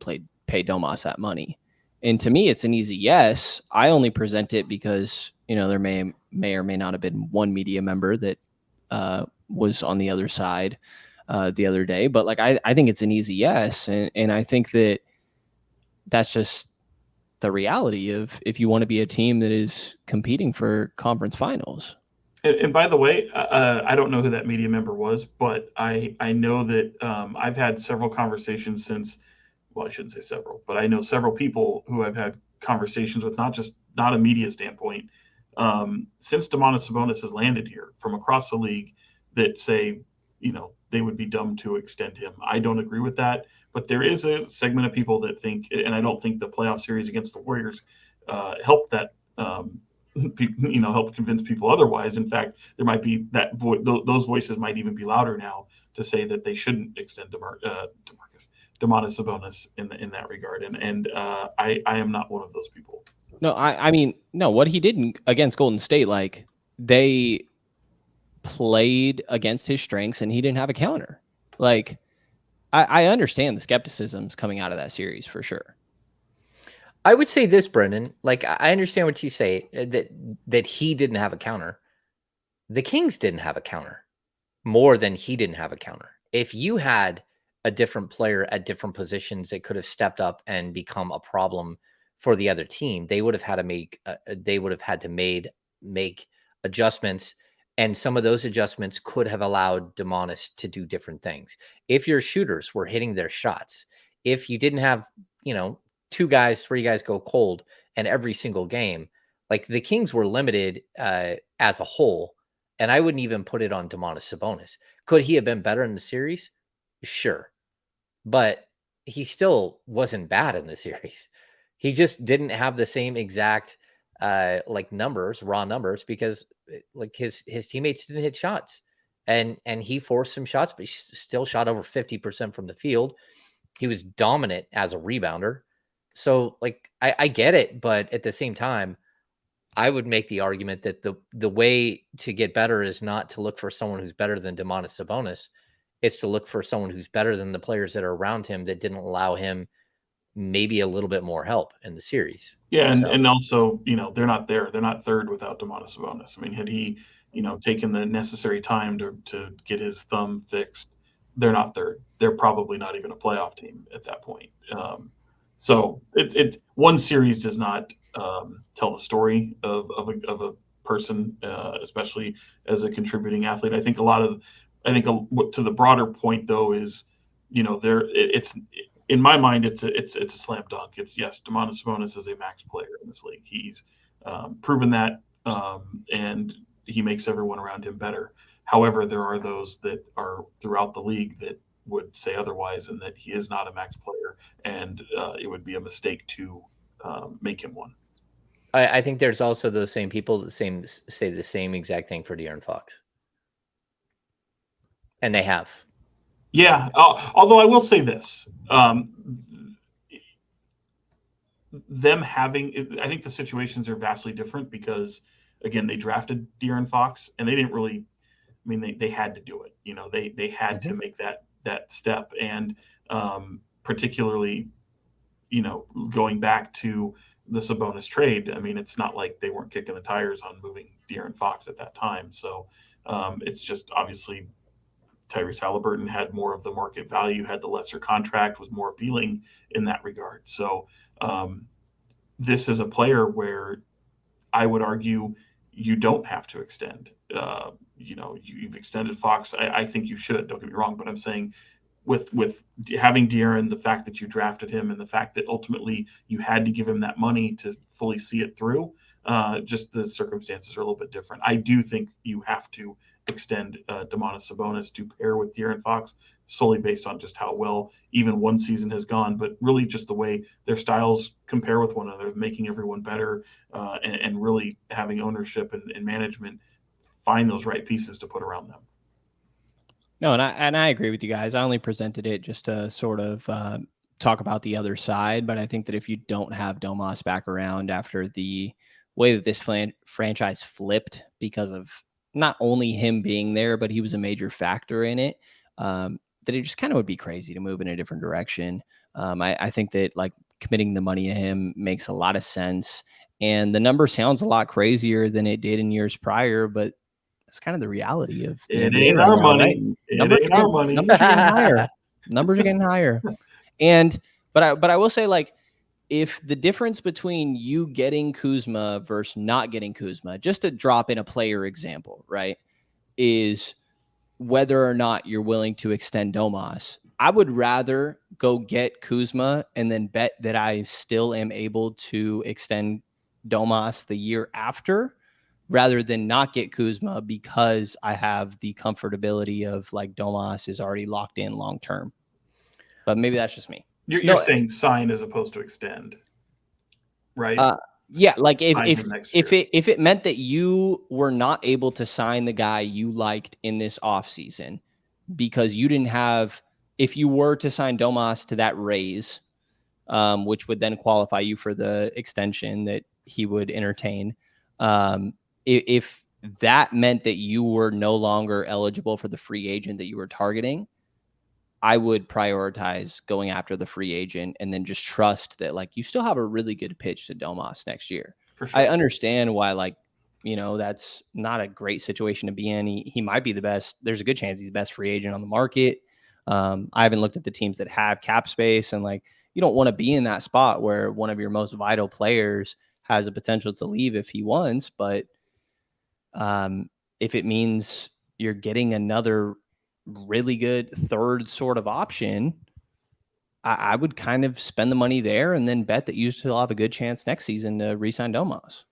pay Domas that money? And to me, it's an easy yes. I only present it because, there may or may not have been one media member that was on the other side the other day. But, like, I think it's an easy yes. And I think that's just the reality of if you want to be a team that is competing for conference finals. And by the way, I don't know who that media member was, but I know that I've had several conversations since, well, I shouldn't say several, but I know several people who I've had conversations with, not a media standpoint, since Domantas Sabonis has landed here from across the league that say, they would be dumb to extend him. I don't agree with that, but there is a segment of people that think, and I don't think the playoff series against the Warriors helped that, help convince people otherwise. In fact, there might be that those voices might even be louder now to say that they shouldn't extend Domantas Sabonis in that regard. And I am not one of those people. No, I mean, no, what he did against Golden State, like, they played against his strengths and he didn't have a counter. Like, I understand the skepticisms coming out of that series for sure. I would say this, Brenden, like, I understand what you say, that he didn't have a counter. The Kings didn't have a counter more than he didn't have a counter. If you had a different player at different positions that could have stepped up and become a problem for the other team, they would have had to make adjustments. And some of those adjustments could have allowed Domantas to do different things. If your shooters were hitting their shots, if you didn't have, 2 guys, 3 guys go cold and every single game, like, the Kings were limited as a whole. And I wouldn't even put it on Domantas Sabonis. Could he have been better in the series? Sure. But he still wasn't bad in the series. He just didn't have the same exact raw numbers, because like his teammates didn't hit shots, and he forced some shots, but he still shot over 50% from the field. He was dominant as a rebounder. So, like, I get it, but at the same time, I would make the argument that the way to get better is not to look for someone who's better than Domantas Sabonis. It's to look for someone who's better than the players that are around him that didn't allow him maybe a little bit more help in the series. Yeah, and also, they're not there. They're not third without Domantas Sabonis. I mean, had he, taken the necessary time to get his thumb fixed, they're not third. They're probably not even a playoff team at that point. So one series does not tell the story of a person, especially as a contributing athlete. I think to the broader point, though, is it's in my mind, it's a slam dunk. It's yes, Domantas Sabonis is a max player in this league. He's proven that, and he makes everyone around him better. However, there are those that are throughout the league that would say otherwise, and that he is not a max player, and it would be a mistake to make him one. I think there's also those same people that say the same exact thing for De'Aaron Fox, and they have. Yeah, although I will say this, them having, I think the situations are vastly different because, again, they drafted De'Aaron Fox, and they didn't really, I mean, they had to do it. They had to make that step, and particularly, going back to the Sabonis trade, I mean, it's not like they weren't kicking the tires on moving De'Aaron Fox at that time. So it's just obviously Tyrese Halliburton had more of the market value, had the lesser contract, was more appealing in that regard. So this is a player where I would argue you don't have to extend. You've extended Fox. I think you should. Don't get me wrong, but I'm saying with having De'Aaron, the fact that you drafted him, and the fact that ultimately you had to give him that money to fully see it through, just the circumstances are a little bit different. I do think you have to extend Domantas Sabonis to pair with De'Aaron Fox solely based on just how well even one season has gone, but really just the way their styles compare with one another, making everyone better, and really having ownership and management find those right pieces to put around them. No, and I agree with you guys. I only presented it just to sort of talk about the other side, but I think that if you don't have Domas back around after the way that this franchise flipped because of not only him being there, but he was a major factor in it, that it just kind of would be crazy to move in a different direction. I think that like committing the money to him makes a lot of sense, and the number sounds a lot crazier than it did in years prior, but it's kind of the reality of the it NBA ain't right our now, money. right? It ain't our money. Numbers are getting higher. Numbers are getting higher. But I will say, like, if the difference between you getting Kuzma versus not getting Kuzma, just to drop in a player example, right, is whether or not you're willing to extend Domas. I would rather go get Kuzma and then bet that I still am able to extend Domas the year after, rather than not get Kuzma because I have the comfortability of like Domas is already locked in long term. But maybe that's just me. You're saying sign as opposed to extend, right? Yeah, like if it meant that you were not able to sign the guy you liked in this offseason because you didn't have, if you were to sign Domas to that raise, which would then qualify you for the extension that he would entertain, if that meant that you were no longer eligible for the free agent that you were targeting, I would prioritize going after the free agent and then just trust that like you still have a really good pitch to Domas next year. For sure. I understand why, like, that's not a great situation to be in. He might be the best. There's a good chance he's the best free agent on the market. I haven't looked at the teams that have cap space, and like, you don't want to be in that spot where one of your most vital players has a potential to leave if he wants. But if it means you're getting another really good third sort of option, I would kind of spend the money there and then bet that you still have a good chance next season to re-sign Domas.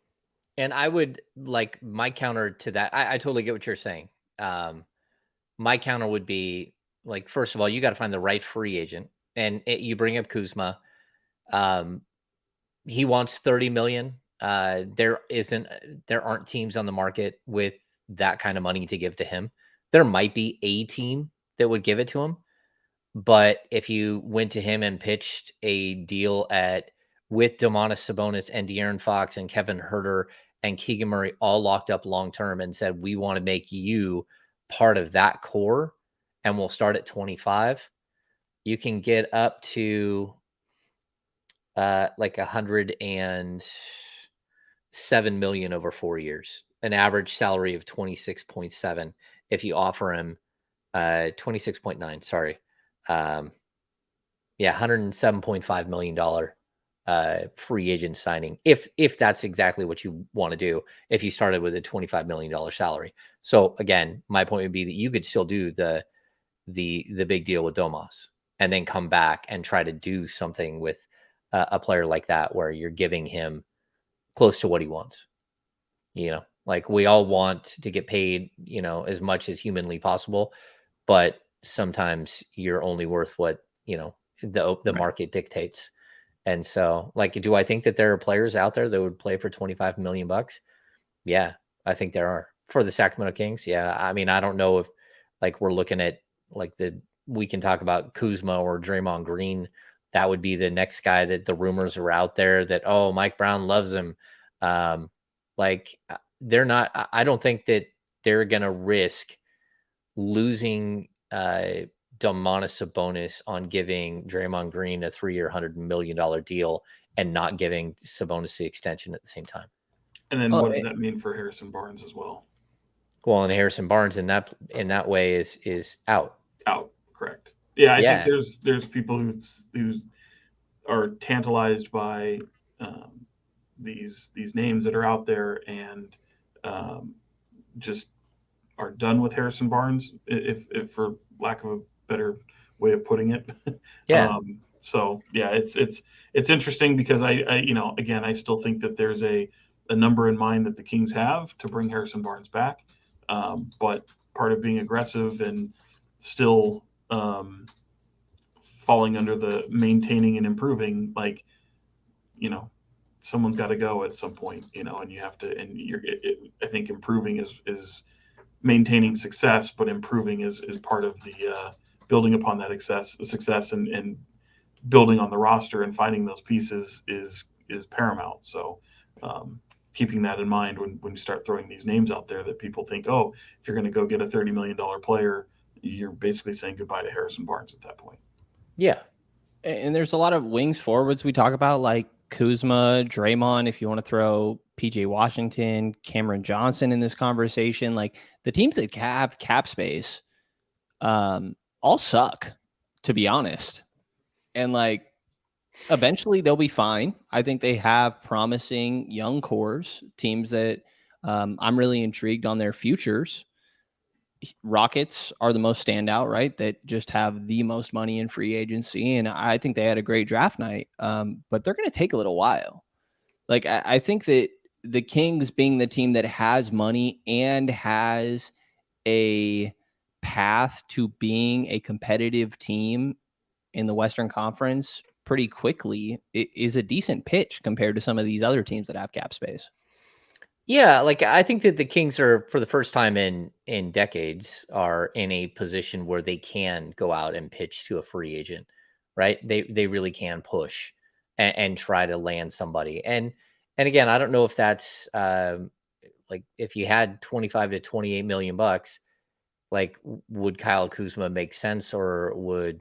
And I would like my counter to that. I totally get what you're saying. My counter would be like, first of all, you got to find the right free agent, and you bring up Kuzma. He wants 30 million. There aren't teams on the market with that kind of money to give to him. There might be a team that would give it to him, but if you went to him and pitched a deal with Domantas Sabonis and De'Aaron Fox and Kevin Huerter and Keegan Murray all locked up long term and said, we want to make you part of that core and we'll start at 25, you can get up to like 107 million over 4 years, an average salary of 26.7 if you offer him 26.9, sorry. $107.5 million free agent signing, if that's exactly what you want to do, if you started with a $25 million salary. So again, my point would be that you could still do the big deal with Domas and then come back and try to do something with a player like that, where you're giving him close to what he wants. Like we all want to get paid, as much as humanly possible, but sometimes you're only worth what, the Right. market dictates. And so, like, do I think that there are players out there that would play for $25 million? Yeah, I think there are for the Sacramento Kings. Yeah. I mean, I don't know if like we're looking at like we can talk about Kuzma or Draymond Green. That would be the next guy that the rumors are out there that, oh, Mike Brown loves him. Like they're not, I don't think that they're going to risk losing Domantas Sabonis on giving Draymond Green a 3-year, $100 million deal and not giving Sabonis the extension at the same time. And then what does that mean for Harrison Barnes as well? Well, and Harrison Barnes in that way is out. Out, correct. Yeah, I think there's people who are tantalized by these names that are out there and just are done with Harrison Barnes, if for lack of a better way of putting it. Yeah. So yeah, it's interesting because I again, I still think that there's a number in mind that the Kings have to bring Harrison Barnes back. But part of being aggressive and still falling under the maintaining and improving, like, someone's got to go at some point, and you have to, and I think improving is maintaining success, but improving is part of the building upon that success and building on the roster and finding those pieces is paramount. So keeping that in mind when you start throwing these names out there that people think, oh, if you're going to go get a $30 million player, you're basically saying goodbye to Harrison Barnes at that point. Yeah. And there's a lot of wings forwards we talk about, like Kuzma, Draymond, if you want to throw PJ Washington, Cameron Johnson in this conversation. Like the teams that have cap space all suck, to be honest. And like eventually they'll be fine. I think they have promising young cores, teams that I'm really intrigued on their futures. Rockets are the most standout, right? That just have the most money in free agency. And I think they had a great draft night, but they're going to take a little while. Like, I think that the Kings being the team that has money and has a path to being a competitive team in the Western Conference pretty quickly is a decent pitch compared to some of these other teams that have cap space. Yeah, like I think that the Kings are, for the first time in decades, are in a position where they can go out and pitch to a free agent, right? They really can push and try to land somebody. And again, I don't know if that's like if you had 25 to 28 million bucks, like would Kyle Kuzma make sense, or would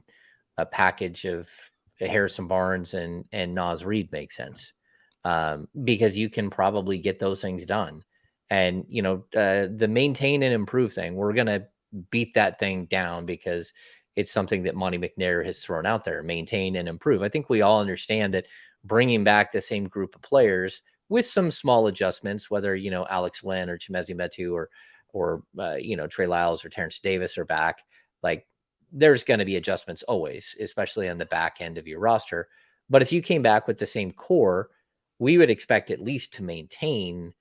a package of Harrison Barnes and Naz Reid make sense? Because you can probably get those things done. And, the maintain and improve thing, we're going to beat that thing down because it's something that Monte McNair has thrown out there, maintain and improve. I think we all understand that bringing back the same group of players with some small adjustments, whether, Alex Len or Chimezie Metu or Trey Lyles or Terrence Davis are back, like there's going to be adjustments always, especially on the back end of your roster. But if you came back with the same core, we would expect at least to maintain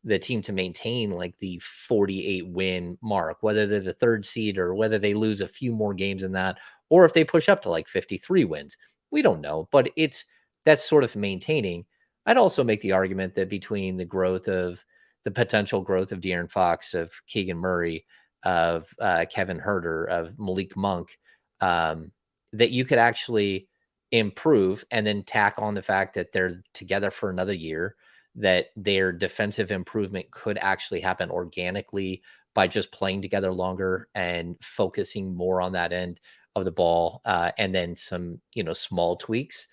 like the 48 win mark, whether they're the third seed or whether they lose a few more games than that, or if they push up to like 53 wins. We don't know, but that's sort of maintaining. I'd also make the argument that between the potential growth of De'Aaron Fox, of Keegan Murray, of Kevin Huerter, of Malik Monk, that you could actually improve and then tack on the fact that they're together for another year, that their defensive improvement could actually happen organically by just playing together longer and focusing more on that end of the ball, and then some, small tweaks.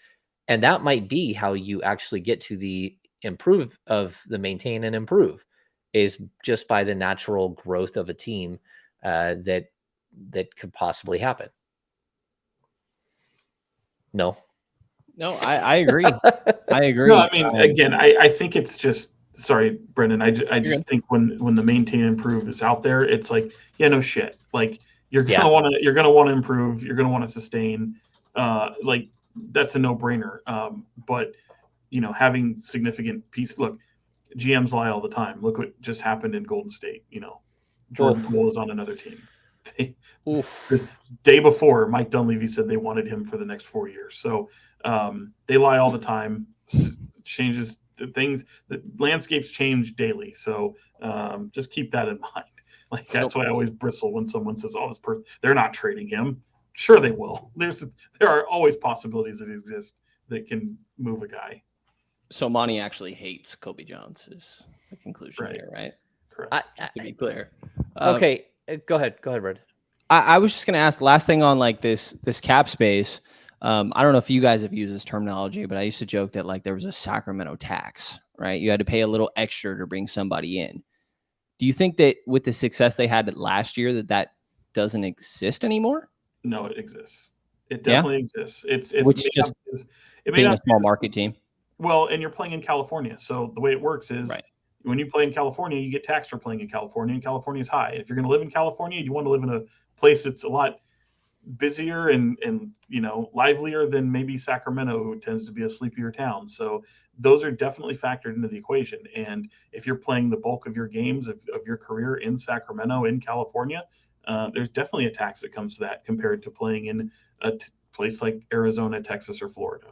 And that might be how you actually get to the improve of the maintain and improve, is just by the natural growth of a team that could possibly happen. No, I agree. I agree. No, I mean, again, I think it's just, sorry, Brendan. I just think when the maintain and improve is out there, it's like, yeah, no shit. Like you're gonna want to improve. You're gonna want to sustain. like that's a no-brainer. But having significant piece. Look, GMs lie all the time. Look what just happened in Golden State. Jordan Poole is on another team. The day before, Mike Dunleavy said they wanted him for the next 4 years. So they lie all the time. Changes things. The landscapes change daily. So just keep that in mind. Like that's why I always bristle when someone says, "Oh, this person, they're not trading him." Sure, they will. There are always possibilities that exist that can move a guy. So Monty actually hates Colby Jones is the conclusion here, right? Correct. Just to be clear. Okay, go ahead, Brad. I was just going to ask last thing on like this cap space. I don't know if you guys have used this terminology, but I used to joke that like there was a Sacramento tax, right? You had to pay a little extra to bring somebody in. Do you think that with the success they had last year that doesn't exist anymore? No, it exists. It definitely exists. It may not a small market team. Well, and you're playing in California. So the way it works is when you play in California, you get taxed for playing in California, and California is high. If you're going to live in California, you want to live in a place that's a lot busier and livelier than maybe Sacramento, who tends to be a sleepier town. So those are definitely factored into the equation. And if you're playing the bulk of your games of your career in Sacramento, in California, there's definitely a tax that comes to that compared to playing in a place like Arizona, Texas, or Florida.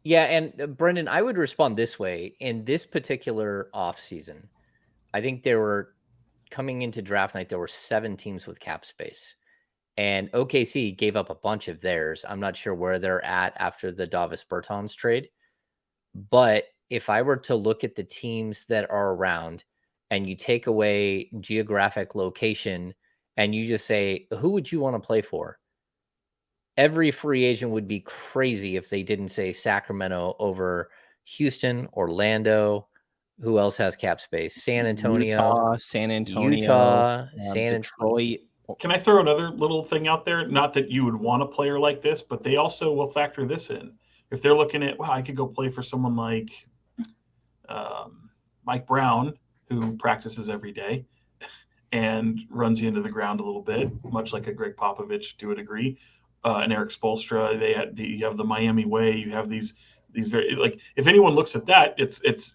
Yeah, and Brendan, I would respond this way. In this particular offseason, I think coming into draft night, there were 7 teams with cap space. And OKC gave up a bunch of theirs. I'm not sure where they're at after the Davis Bertans trade. But if I were to look at the teams that are around and you take away geographic location and you just say, who would you want to play for? Every free agent would be crazy if they didn't say Sacramento over Houston, Orlando. Who else has cap space? San Antonio, San Antonio, Detroit. Can I throw another little thing out there? Not that you would want a player like this, but they also will factor this in. If they're looking at, I could go play for someone like Mike Brown, who practices every day and runs you into the ground a little bit, much like a Greg Popovich to a degree. And Eric Spoelstra, you have the Miami way. You have these very, like, if anyone looks at that,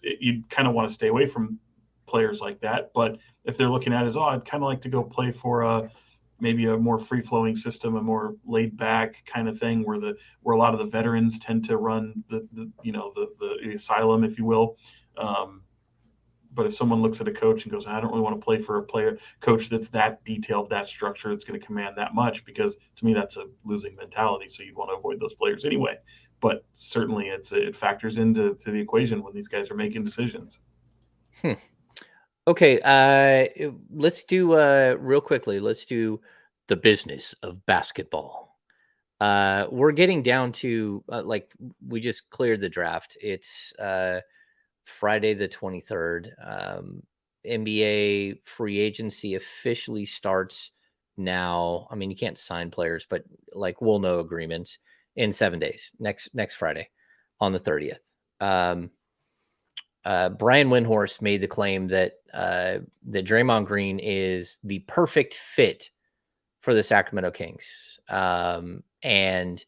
you kind of want to stay away from players like that. But if they're looking at it as, I'd kind of like to go play for maybe a more free flowing system, a more laid back kind of thing, where a lot of the veterans tend to run the asylum, if you will. But if someone looks at a coach and goes, I don't really want to play for a coach that's that detailed, that structured, it's going to command that much, because to me, that's a losing mentality. So you'd want to avoid those players anyway. But certainly it factors into the equation when these guys are making decisions. Okay. Let's do real quickly. Let's do the business of basketball. We're getting down to we just cleared the draft. It's Friday the 23rd. NBA free agency officially starts now. I mean, you can't sign players, but we'll know agreements in 7 days. Next Friday, on the 30th. Brian Windhorst made the claim that Draymond Green is the perfect fit for the Sacramento Kings, and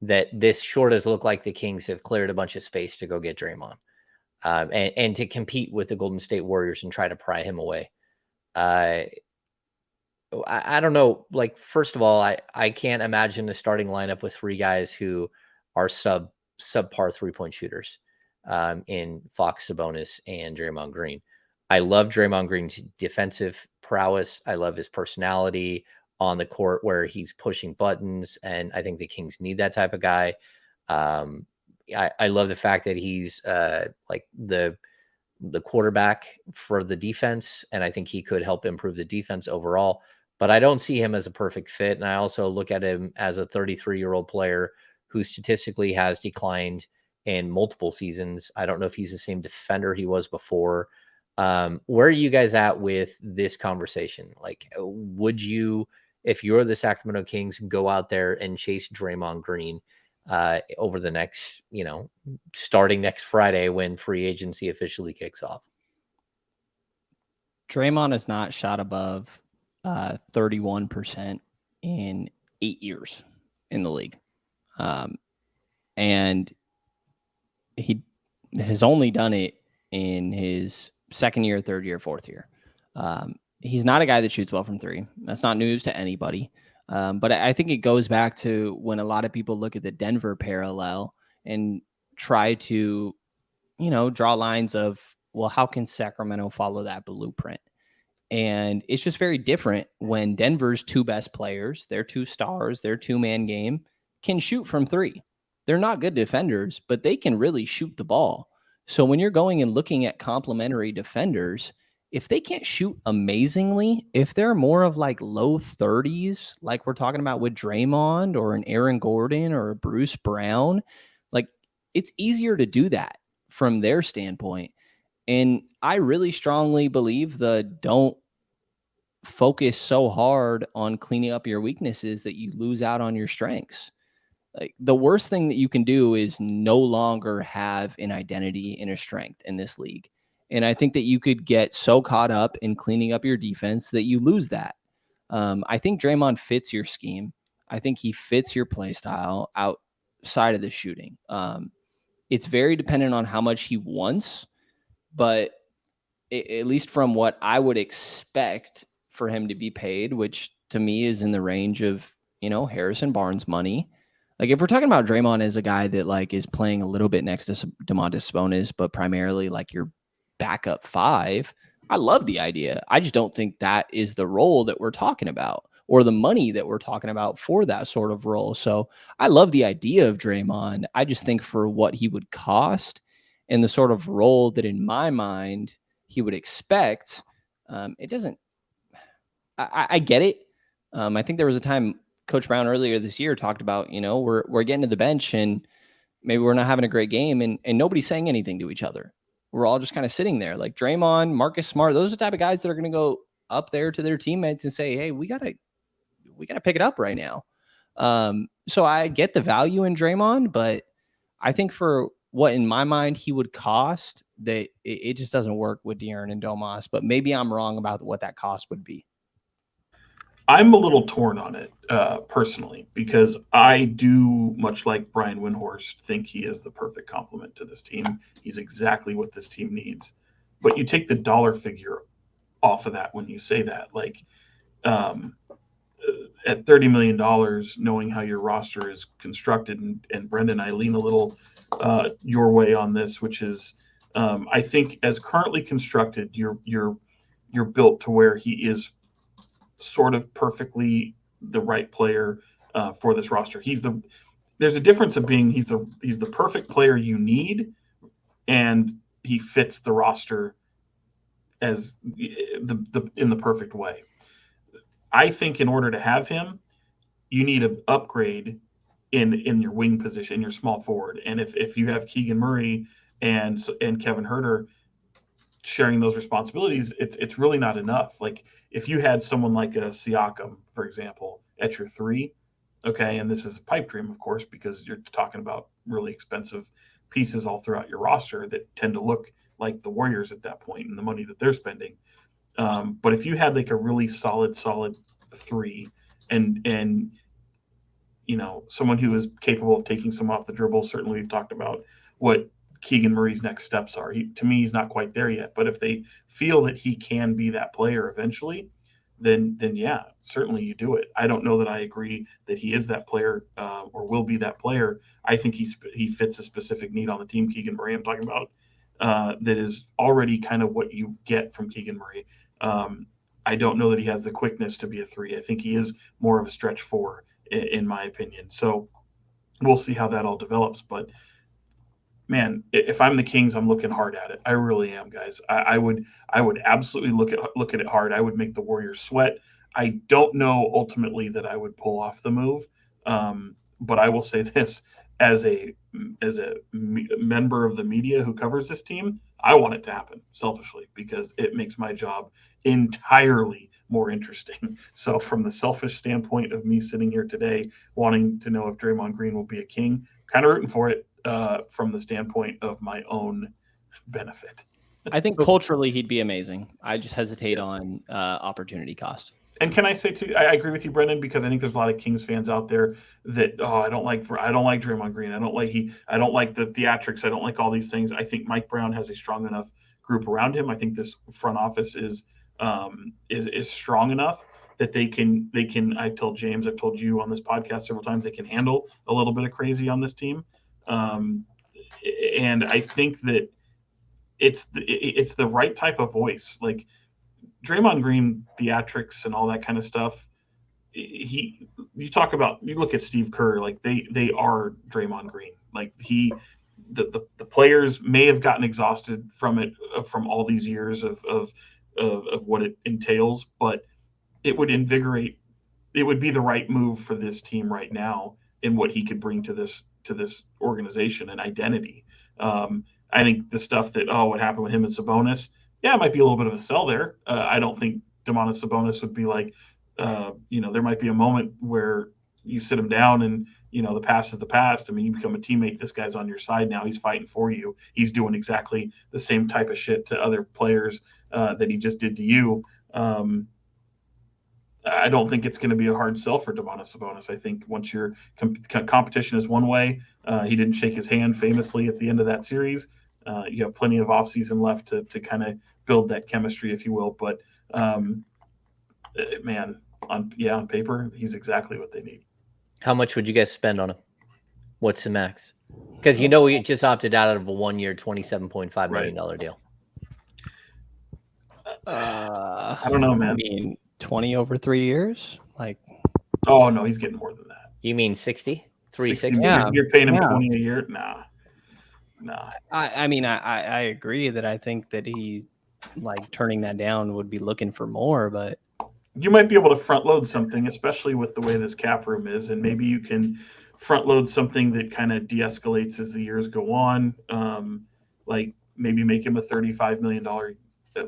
that this sure does look like the Kings have cleared a bunch of space to go get Draymond. And to compete with the Golden State Warriors and try to pry him away. I don't know. First of all, I can't imagine a starting lineup with 3 guys who are subpar 3-point shooters in Fox, Sabonis, and Draymond Green. I love Draymond Green's defensive prowess. I love his personality on the court where he's pushing buttons, and I think the Kings need that type of guy. I love the fact that he's the quarterback for the defense, and I think he could help improve the defense overall. But I don't see him as a perfect fit, and I also look at him as a 33-year-old player who statistically has declined in multiple seasons. I don't know if he's the same defender he was before. Where are you guys at with this conversation? Would you, if you're the Sacramento Kings, go out there and chase Draymond Green over the next, starting next Friday when free agency officially kicks off? Draymond has not shot above 31% in 8 years in the league. And he has only done it in his second year, third year, fourth year. He's not a guy that shoots well from three. That's not news to anybody. But I think it goes back to when a lot of people look at the Denver parallel and try to, draw lines of, well, how can Sacramento follow that blueprint? And it's just very different when Denver's two best players, their two stars, their two-man game, can shoot from three. They're not good defenders, but they can really shoot the ball. So when you're going and looking at complementary defenders, if they can't shoot amazingly, if they're more of like low 30s, like we're talking about with Draymond or an Aaron Gordon or a Bruce Brown, like it's easier to do that from their standpoint. And I really strongly believe don't focus so hard on cleaning up your weaknesses that you lose out on your strengths. Like the worst thing that you can do is no longer have an identity and a strength in this league. And I think that you could get so caught up in cleaning up your defense that you lose that. I think Draymond fits your scheme. I think he fits your play style outside of the shooting. It's very dependent on how much he wants, but at least from what I would expect for him to be paid, which to me is in the range of, Harrison Barnes money. Like if we're talking about Draymond as a guy that like is playing a little bit next to Domantas Sabonis, but primarily like your backup five, I love the idea. I just don't think that is the role that we're talking about or the money that we're talking about for that sort of role. So I love the idea of Draymond. I just think for what he would cost and the sort of role that in my mind he would expect, it doesn't, I get it. I think there was a time Coach Brown earlier this year talked about, we're getting to the bench and maybe we're not having a great game and nobody's saying anything to each other. We're all just kind of sitting there like Draymond, Marcus Smart. Those are the type of guys that are going to go up there to their teammates and say, hey, we got to pick it up right now. So I get the value in Draymond, but I think for what in my mind he would cost, that it just doesn't work with De'Aaron and Domas, but maybe I'm wrong about what that cost would be. I'm a little torn on it personally because I do, much like Brian Windhorst, think he is the perfect complement to this team. He's exactly what this team needs. But you take the dollar figure off of that when you say that. Like at $30 million, knowing how your roster is constructed, and Brenden, I lean a little your way on this, which is I think as currently constructed, you're built to where he is sort of perfectly the right player for this roster. There's a difference of being he's the perfect player you need, and he fits the roster as in the perfect way. I think in order to have him, you need an upgrade in your wing position, your small forward. And if you have Keegan Murray and Kevin Huerter sharing those responsibilities, it's really not enough. Like if you had someone like a Siakam, for example, at your three, okay, and this is a pipe dream, of course, because you're talking about really expensive pieces all throughout your roster that tend to look like the Warriors at that point and the money that they're spending. But if you had like a really solid three and someone who is capable of taking some off the dribble, certainly we've talked about what Keegan Murray's next steps are. To me, he's not quite there yet. But if they feel that he can be that player eventually, then yeah, certainly you do it. I don't know that I agree that he is that player or will be that player. I think he fits a specific need on the team. Keegan Murray, I'm talking about, that is already kind of what you get from Keegan Murray. I don't know that he has the quickness to be a three. I think he is more of a stretch four, in my opinion. So we'll see how that all develops. But man, if I'm the Kings, I'm looking hard at it. I really am, guys. I would absolutely look at it hard. I would make the Warriors sweat. I don't know ultimately that I would pull off the move, but I will say this: as a member of the media who covers this team, I want it to happen selfishly because it makes my job entirely more interesting. So from the selfish standpoint of me sitting here today wanting to know if Draymond Green will be a King, kind of rooting for it from the standpoint of my own benefit. I think culturally he'd be amazing. I just hesitate on opportunity cost. And can I say too, I agree with you, Brendan, because I think there's a lot of Kings fans out there that I don't like Draymond Green. I don't like the theatrics. I don't like all these things. I think Mike Brown has a strong enough group around him. I think this front office is strong enough that they can. I told James, I've told you on this podcast several times, they can handle a little bit of crazy on this team. And I think that it's the right type of voice. Like Draymond Green, theatrics and all that kind of stuff. You look at Steve Kerr, like they are Draymond Green. Like the players may have gotten exhausted from it, from all these years of what it entails, but it would invigorate. It would be the right move for this team right now in what he could bring to this organization and identity. I think the stuff that what happened with him and Sabonis, yeah, it might be a little bit of a sell there. I don't think Domantas Sabonis would be like, there might be a moment where you sit him down and, the past is the past. I mean, you become a teammate. This guy's on your side now. He's fighting for you. He's doing exactly the same type of shit to other players that he just did to you. I don't think it's going to be a hard sell for Domantas Sabonis. I think once your competition is one way, he didn't shake his hand famously at the end of that series. You have plenty of offseason left to kind of build that chemistry, if you will. But man, on paper, he's exactly what they need. How much would you guys spend on him? What's the max? Because we just opted out of a 1 year, $27.5 million deal. I don't know, man. I mean, 20 over 3 years? Like, oh no, he's getting more than that. You mean 60? 360? Yeah. You're paying him 20 a year? Nah. I mean, I agree that I think that he, like, turning that down would be looking for more, but you might be able to front load something, especially with the way this cap room is, and maybe you can front load something that kind of de-escalates as the years go on. Like maybe make him a $35 million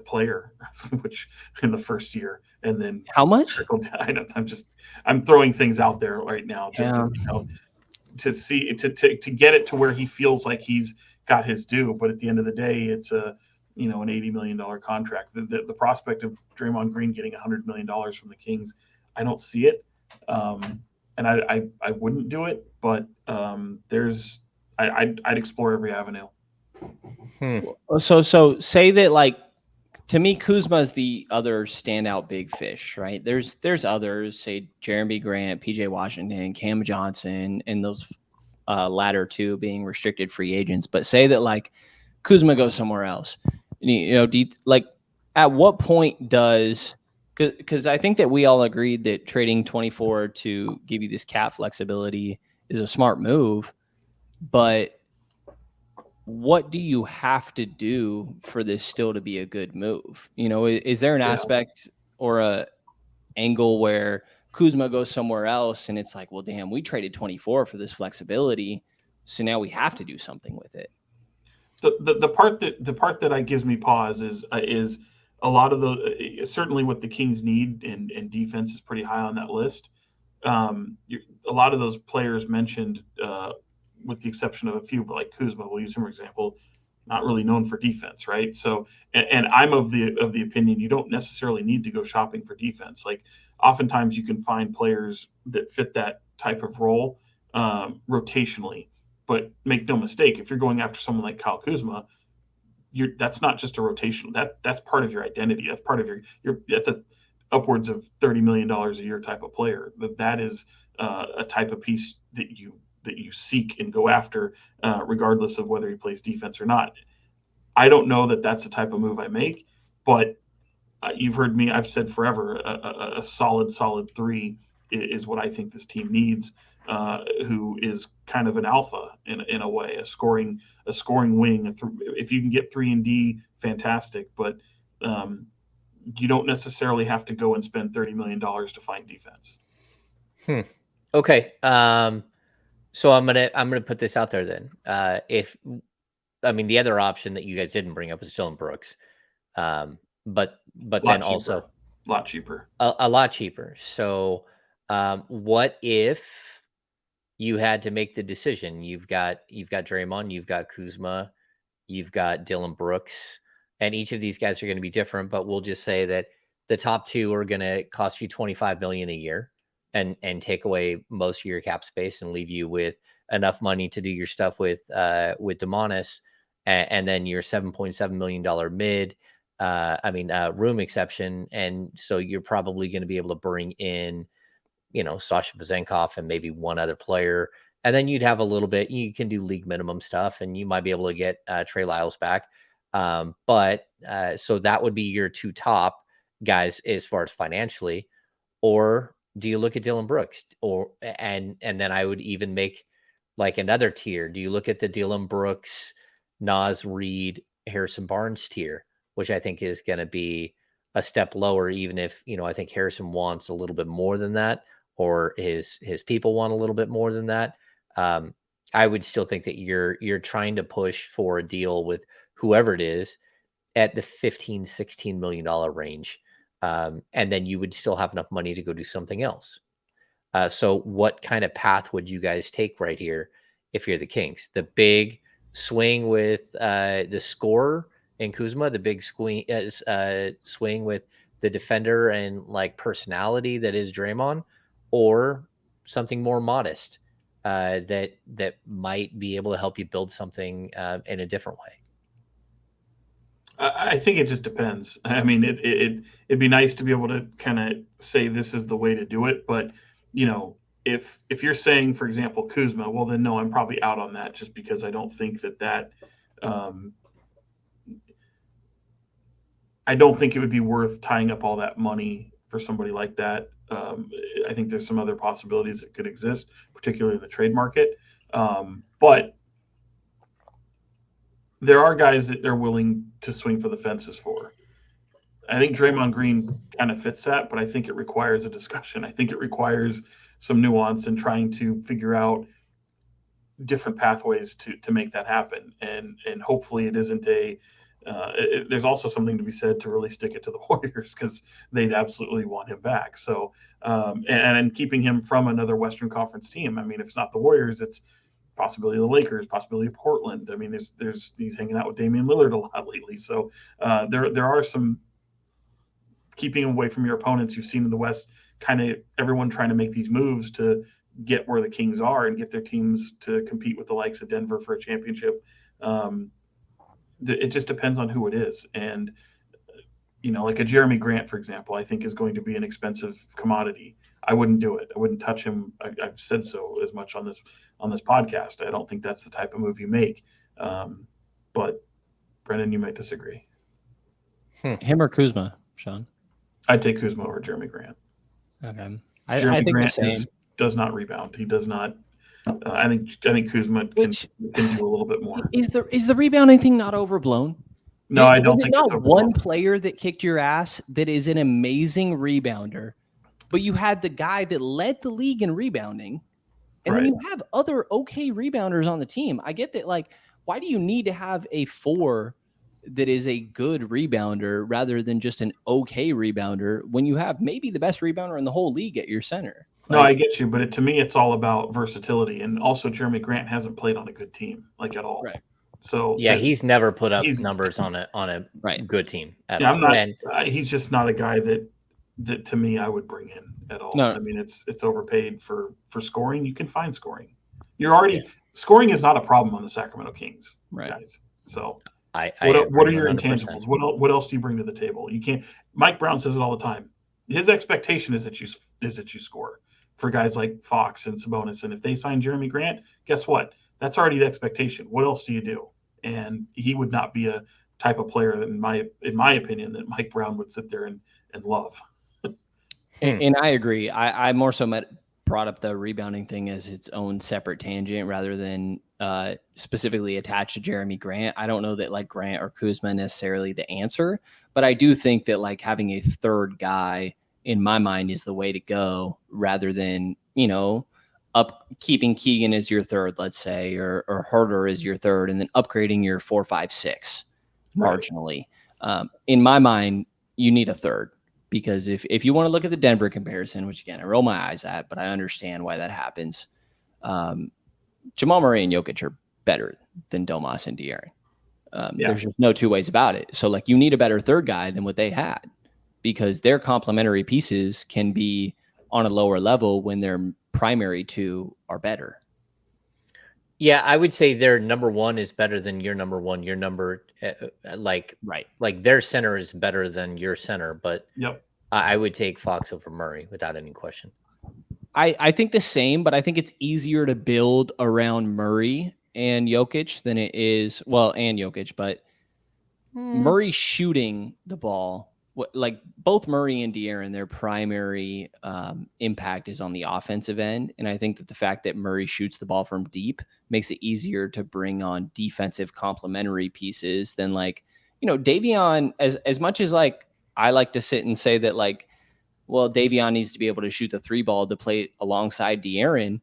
player, which in the first year, and then how much? I'm throwing things out there right now just to see to get it to where he feels like he's got his due. But at the end of the day, it's an $80 million contract. The prospect of Draymond Green getting $100 million from the Kings, I don't see it, and I wouldn't do it. But I'd explore every avenue. So say that, like, to me, Kuzma is the other standout big fish, right? There's others, say Jeremy Grant, PJ Washington, Cam Johnson, and those latter two being restricted free agents. But say that, like, Kuzma goes somewhere else. At what point does, because I think that we all agreed that trading 24 to give you this cap flexibility is a smart move, but what do you have to do for this still to be a good move? Is there an aspect or a angle where Kuzma goes somewhere else and it's like, well, damn, we traded 24 for this flexibility, so now we have to do something with it? The part that gives me pause is a lot of the certainly what the Kings need, and defense is pretty high on that list. A lot of those players mentioned, with the exception of a few, but like Kuzma, we'll use him for example, not really known for defense, right? So, and I'm of the opinion you don't necessarily need to go shopping for defense. Like oftentimes you can find players that fit that type of role rotationally. But make no mistake, if you're going after someone like Kyle Kuzma, that's not just a rotational. That's part of your identity. That's part of that's upwards of $30 million a year type of player. That is a type of piece that you seek and go after, regardless of whether he plays defense or not. I don't know that that's the type of move I make, but you've heard me. I've said forever, a solid 3 is what I think this team needs. Who is kind of an alpha in a way, a scoring wing. If you can get 3 and D, fantastic. But you don't necessarily have to go and spend $30 million to find defense. Okay. So I'm gonna put this out there then. The other option that you guys didn't bring up is Dylan Brooks, but then also a lot cheaper. A lot cheaper. So what if you had to make the decision? You've got Draymond, you've got Kuzma, you've got Dylan Brooks, and each of these guys are going to be different. But we'll just say that the top two are going to cost you $25 million a year and take away most of your cap space and leave you with enough money to do your stuff with Domantas, and then your $7.7 million mid, room exception. And so you're probably going to be able to bring in, Sasha Vezenkov and maybe one other player. And then you'd have a little bit, you can do league minimum stuff, and you might be able to get Trey Lyles back. So that would be your two top guys as far as financially. Or do you look at Dylan Brooks, and then I would even make like another tier? Do you look at the Dylan Brooks, Naz Reid, Harrison Barnes tier, which I think is going to be a step lower, even if, I think Harrison wants a little bit more than that, or his people want a little bit more than that. I would still think that you're trying to push for a deal with whoever it is at the $15-16 million range. And then you would still have enough money to go do something else. So what kind of path would you guys take right here if you're the Kings? The big swing with the scorer in Kuzma, the big swing with the defender and like personality that is Draymond, or something more modest that might be able to help you build something in a different way? I think it just depends. I mean, it'd be nice to be able to kind of say this is the way to do it, but if you're saying, for example, Kuzma, well then no, I'm probably out on that, just because I don't think that I don't think it would be worth tying up all that money for somebody like that. I think there's some other possibilities that could exist, particularly in the trade market. But there are guys that they're willing to swing for the fences for. I think Draymond Green kind of fits that, but I think it requires a discussion. I think it requires some nuance and trying to figure out different pathways to make that happen. And hopefully it isn't there's also something to be said to really stick it to the Warriors, because they'd absolutely want him back. So, and keeping him from another Western Conference team. I mean, if it's not the Warriors, it's possibility of the Lakers, possibility of Portland. I mean, there's he's hanging out with Damian Lillard a lot lately. So there are some keeping away from your opponents. You've seen in the West, kind of everyone trying to make these moves to get where the Kings are and get their teams to compete with the likes of Denver for a championship. It just depends on who it is. And, like a Jeremy Grant, for example, I think is going to be an expensive commodity. I wouldn't do it. I wouldn't touch him. I've said so as much on this podcast. I don't think that's the type of move you make. But Brenden, you might disagree. Him or Kuzma, Sean? I'd take Kuzma over Jeremy Grant. Okay. Jeremy I think Grant the same. does not rebound. He does not. I think Kuzma can do a little bit more. Is the rebounding thing not overblown? No, I don't think it's not one player that kicked your ass that is an amazing rebounder, but you had the guy that led the league in rebounding, and then you have other okay rebounders on the team. I get that. Like, why do you need to have a 4 that is a good rebounder rather than just an okay rebounder when you have maybe the best rebounder in the whole league at your center? No, I get you, but to me, it's all about versatility. And also, Jeremy Grant hasn't played on a good team, like, at all. Right. So yeah, he's never put up numbers on a good team at all. I'm not. He's just not a guy that to me I would bring in at all. No. I mean, it's overpaid for scoring. You can find scoring. Scoring is not a problem on the Sacramento Kings, guys. So what are your 100%. Intangibles? What else do you bring to the table? You can't. Mike Brown says it all the time. His expectation is that you score for guys like Fox and Sabonis. And if they sign Jeremy Grant, guess what? That's already the expectation. What else do you do? And he would not be a type of player that, in my opinion, that Mike Brown would sit there and love. And I agree. I more so brought up the rebounding thing as its own separate tangent rather than specifically attached to Jeremy Grant. I don't know that like Grant or Kuzma necessarily the answer, but I do think that like having a third guy in my mind is the way to go rather than, keeping Keegan as your third, let's say, or Herter as your third, and then upgrading your 4, 5, 6 marginally. In my mind, you need a third, because if you want to look at the Denver comparison, which again, I roll my eyes at, but I understand why that happens. Jamal Murray and Jokic are better than Domas and De'Aaron. There's just no two ways about it. So like you need a better third guy than what they had. because their complementary pieces can be on a lower level when their primary two are better. Yeah, I would say their number one is better than your number one. Your number, like their center is better than your center, but Yep. I would take Fox over Murray without any question. I think the same, but I think it's easier to build around Murray and Jokic than it is, and Jokic, but Murray shooting the ball, like both Murray and De'Aaron, their primary impact is on the offensive end. And I think that the fact that Murray shoots the ball from deep makes it easier to bring on defensive complementary pieces than Davion, as much as I like to sit and say that Davion needs to be able to shoot the 3 ball to play alongside De'Aaron.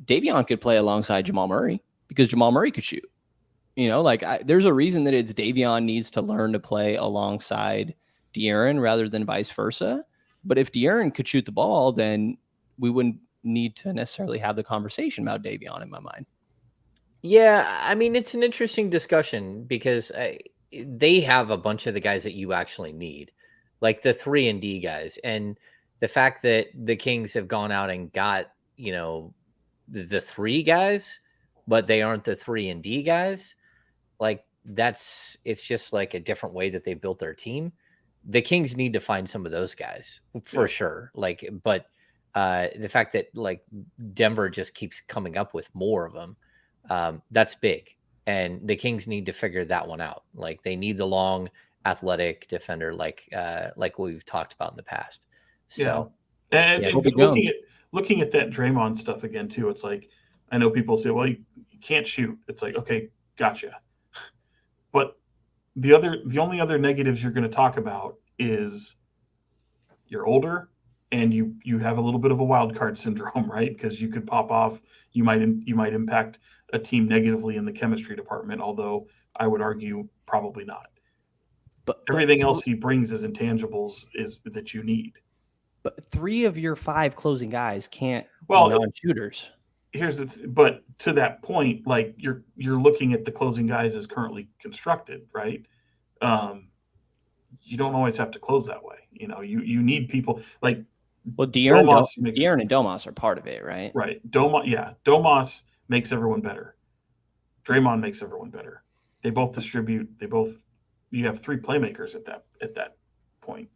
Davion could play alongside Jamal Murray because Jamal Murray could shoot. There's a reason that it's Davion needs to learn to play alongside De'Aaron rather than vice versa. But if De'Aaron could shoot the ball, then we wouldn't need to necessarily have the conversation about Davion in my mind. Yeah, I mean, it's an interesting discussion because they have a bunch of the guys that you actually need, like the 3-and-D guys. And the fact that the Kings have gone out and got, the 3 guys, but they aren't the 3-and-D guys, it's just like a different way that they built their team. The Kings need to find some of those guys for sure. But the fact that Denver just keeps coming up with more of them, that's big. And the Kings need to figure that one out. They need the long athletic defender, like we've talked about in the past. So and looking at that Draymond stuff again too, it's like, I know people say, well, you can't shoot. It's like, okay, gotcha. But the only other negatives you're going to talk about is you're older and you have a little bit of a wild card syndrome, right? Because you could pop off. You might impact a team negatively in the chemistry department, although I would argue probably not. But everything else he brings as intangibles is that you need. But 3 of your 5 closing guys can't be non-shooters. But to that point, you're looking at the closing guys as currently constructed, right? You don't always have to close that way. You need people like. Well, De'Aaron and Domas are part of it, right? Right. Domas makes everyone better. Draymond makes everyone better. They both distribute. You have 3 playmakers at that point.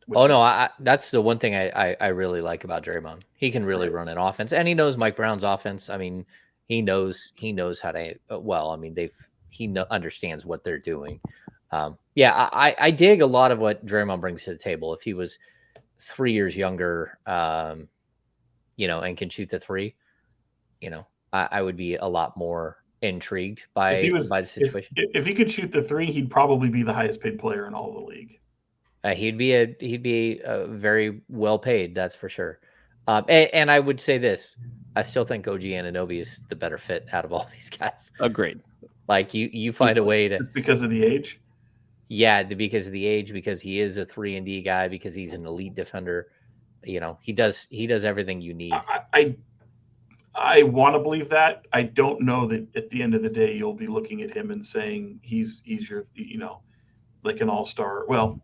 That's the one thing I really like about Draymond. He can really run an offense, and he knows Mike Brown's offense. I mean, he knows how to. He understands what they're doing. I dig a lot of what Draymond brings to the table. If he was 3 years younger, and can shoot the 3, I would be a lot more intrigued by the situation. If he could shoot the 3, he'd probably be the highest paid player in all the league. He'd be very well paid, that's for sure. And I would say this: I still think OG Anunoby is the better fit out of all these guys. Agreed. You find a way to because of the age. Yeah, because of the age, because he is a 3-and-D guy, because he's an elite defender. He does everything you need. I want to believe that. I don't know that at the end of the day you'll be looking at him and saying he's your like an all-star. Well,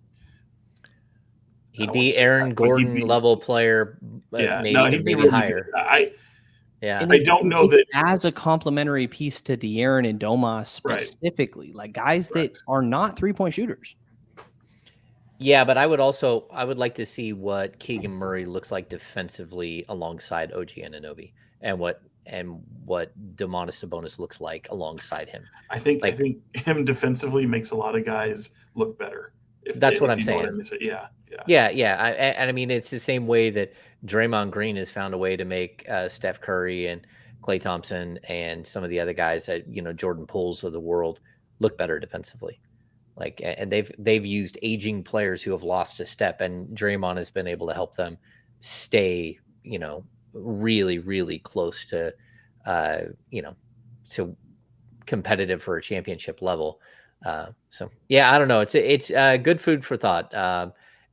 he'd be Aaron Gordon level player. Maybe higher. I don't know that as a complementary piece to De'Aaron and Domas specifically, guys that are not 3-point shooters. Yeah, but I would like to see what Keegan Murray looks like defensively alongside OG Anunoby, and what Domantas Sabonis looks like alongside him. I think him defensively makes a lot of guys look better. That's what I'm saying. Yeah. I mean, it's the same way that Draymond Green has found a way to make Steph Curry and Klay Thompson and some of the other guys that Jordan Pooles of the world look better defensively. And they've used aging players who have lost a step, and Draymond has been able to help them stay really, really close to to competitive for a championship level. I don't know. It's good food for thought.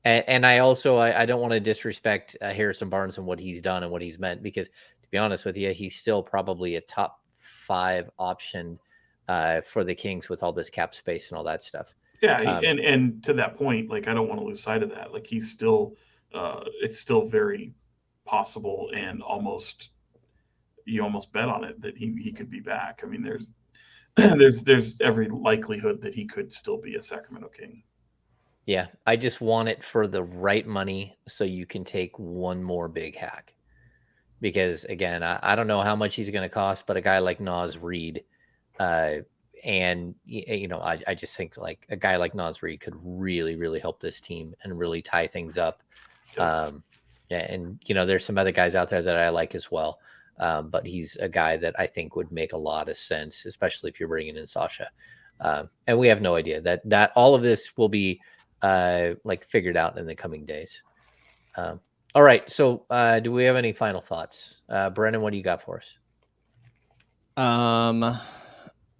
And I also I don't want to disrespect Harrison Barnes and what he's done and what he's meant, because to be honest with you, he's still probably a top 5 option for the Kings with all this cap space and all that stuff. Yeah, and to that point, like I don't want to lose sight of that. Like he's still, it's still very possible, and you almost bet on it that he could be back. I mean, there's there's every likelihood that he could still be a Sacramento King. Yeah, I just want it for the right money so you can take one more big hack. Because again, I don't know how much he's going to cost, but a guy like Nas Reed, and I just think like a guy like Nas Reed could really, really help this team and really tie things up. Yeah, and there's some other guys out there that I like as well, but he's a guy that I think would make a lot of sense, especially if you're bringing in Sasha. And we have no idea that all of this will be like figured out in the coming days. All right. So, do we have any final thoughts? Brenden, what do you got for us?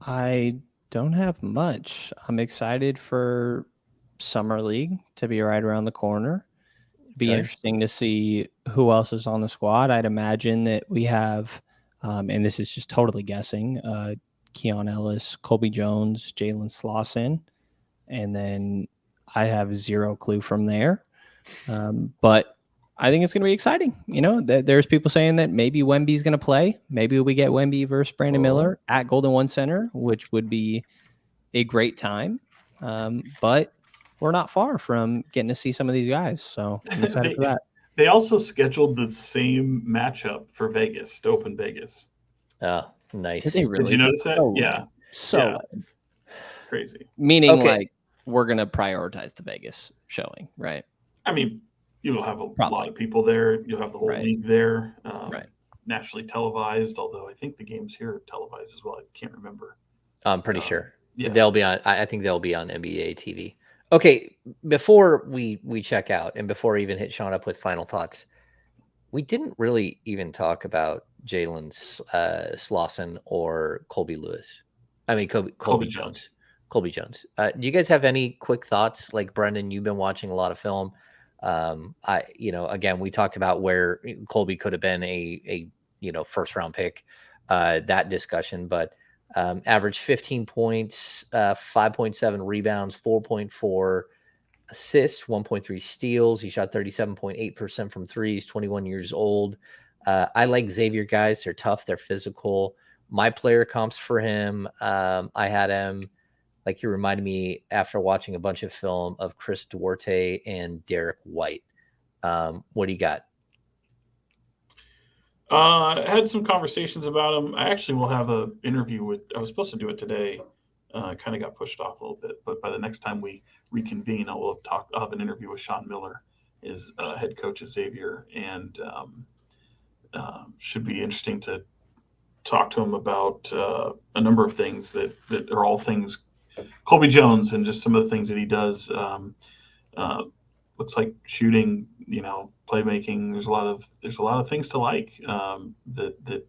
I don't have much. I'm excited for Summer League to be right around the corner. Be interesting to see who else is on the squad. I'd imagine that we have, and this is just totally guessing, Keon Ellis, Colby Jones, Jalen Slawson, and then I have zero clue from there. But I think it's going to be exciting. There's people saying that maybe Wemby's going to play. Maybe we get Wemby versus Brandon Miller at Golden One Center, which would be a great time. But we're not far from getting to see some of these guys. So I'm excited for that. They also scheduled the same matchup for Vegas, to open Vegas. Oh, nice. Did they really? Did you notice that? So yeah. So It's crazy. Meaning like we're going to prioritize the Vegas showing, right? I mean, you'll have a lot of people there. You'll have the whole league there, nationally televised, although I think the games here are televised as well. I can't remember. I'm pretty sure. Yeah. They'll be on. I think they'll be on NBA TV. Okay, before we check out and before I even hit Sean up with final thoughts, we didn't really even talk about Jalen Slawson or Colby Lewis. I mean, Colby Jones. Colby Jones. Do you guys have any quick thoughts? Like Brenden, you've been watching a lot of film. Again, we talked about where Colby could have been a first round pick, that discussion, but averaged 15 points, 5.7 rebounds, 4.4 assists, 1.3 steals. He shot 37.8% from threes, 21 years old. I like Xavier guys. They're tough. They're physical. My player comps for him. I had him, like, he reminded me after watching a bunch of film of Chris Duarte and Derek White. What do you got? I had some conversations about him. I actually will have an interview I was supposed to do it today. Kind of got pushed off a little bit, but by the next time we reconvene, I'll have an interview with Sean Miller, his head coach at Xavier, and should be interesting to talk to him about a number of things that are all things Colby Jones and just some of the things that he does. Looks like shooting, playmaking. There's a lot of things to like. That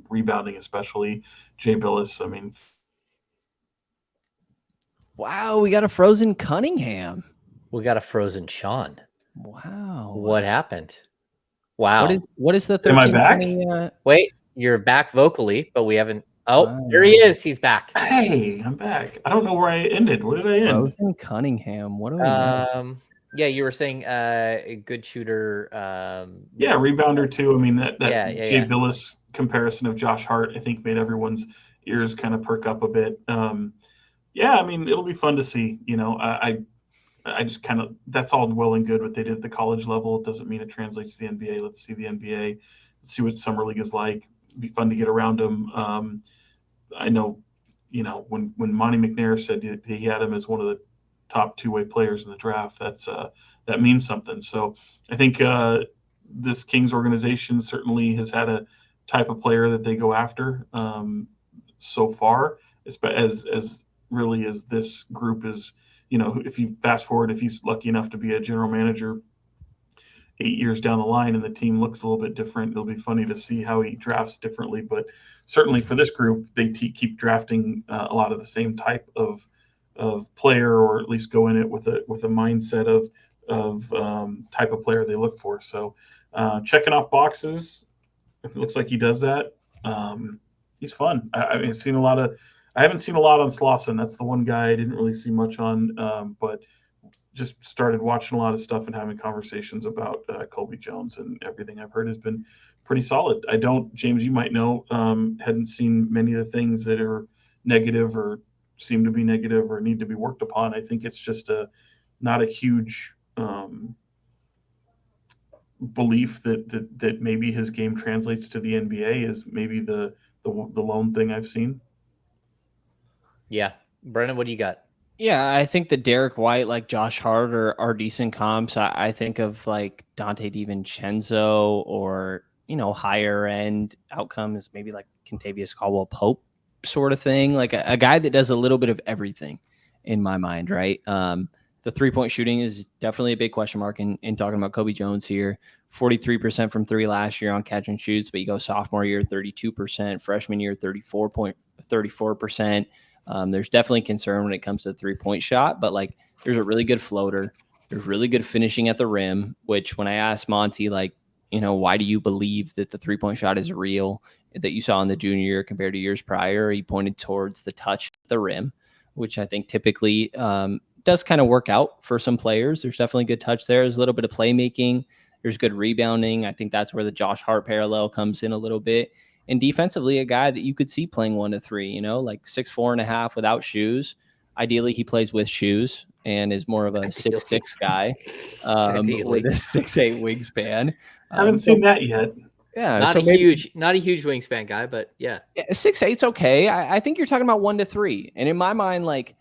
rebounding, especially Jay Billis. I mean, wow, we got a frozen Cunningham. We got a frozen Sean. Wow, what happened? Wow, what is the 13? Am I back? Wait, you're back vocally, but we haven't. Oh, there he is. He's back. Hey, I'm back. I don't know where I ended. Where did I end? Frozen Cunningham. What do we know? Yeah, you were saying a good shooter. Yeah, rebounder too. I mean that Jay Billis comparison of Josh Hart, I think, made everyone's ears kind of perk up a bit. Yeah, I mean, it'll be fun to see. I just kind of, that's all well and good what they did at the college level. It doesn't mean it translates to the NBA. Let's see the NBA. Let's see what summer league is like. It'd be fun to get around them. I know, when Monte McNair said he had him as one of the top two-way players in the draft, that means something. So I think this Kings organization certainly has had a type of player that they go after so far, as really as this group is. If you fast forward, if he's lucky enough to be a general manager 8 years down the line and the team looks a little bit different, it'll be funny to see how he drafts differently. But certainly for this group, they keep drafting a lot of the same type of player, or at least go in it with a mindset of type of player they look for. So checking off boxes, it looks like he does that. He's fun. I've seen a lot of I haven't seen a lot on Slawson. That's the one guy I didn't really see much on, but just started watching a lot of stuff and having conversations about Colby Jones, and everything I've heard has been pretty solid. I don't, James, you might know, hadn't seen many of the things that are negative or seem to be negative or need to be worked upon. I think it's just not a huge belief that maybe his game translates to the NBA is maybe the lone thing I've seen. Yeah. Brenden, what do you got? Yeah, I think that Derek White, like Josh Hart, are decent comps. I think of like Dante DiVincenzo, or, higher end outcomes, maybe like Kentavious Caldwell Pope sort of thing, like a guy that does a little bit of everything in my mind, right? The 3-point shooting is definitely a big question mark in talking about Kobe Jones here. 43% from three last year on catch and shoots, but you go sophomore year, 32%, freshman year, 34%. There's definitely concern when it comes to the 3-point shot, but like there's a really good floater. There's really good finishing at the rim, which when I asked Monty, like, why do you believe that the 3-point shot is real that you saw in the junior year compared to years prior? He pointed towards the touch at the rim, which I think typically does kind of work out for some players. There's definitely good touch there. There's a little bit of playmaking. There's good rebounding. I think that's where the Josh Hart parallel comes in a little bit. And defensively, a guy that you could see playing 1 to 3, like 6'4.5" without shoes. Ideally, he plays with shoes and is more of a 6'6" guy with a 6'8" wingspan. Haven't seen that yet. Yeah, not a huge wingspan guy, but yeah, 6'8's okay. I think you're talking about 1 to 3, and in my mind, like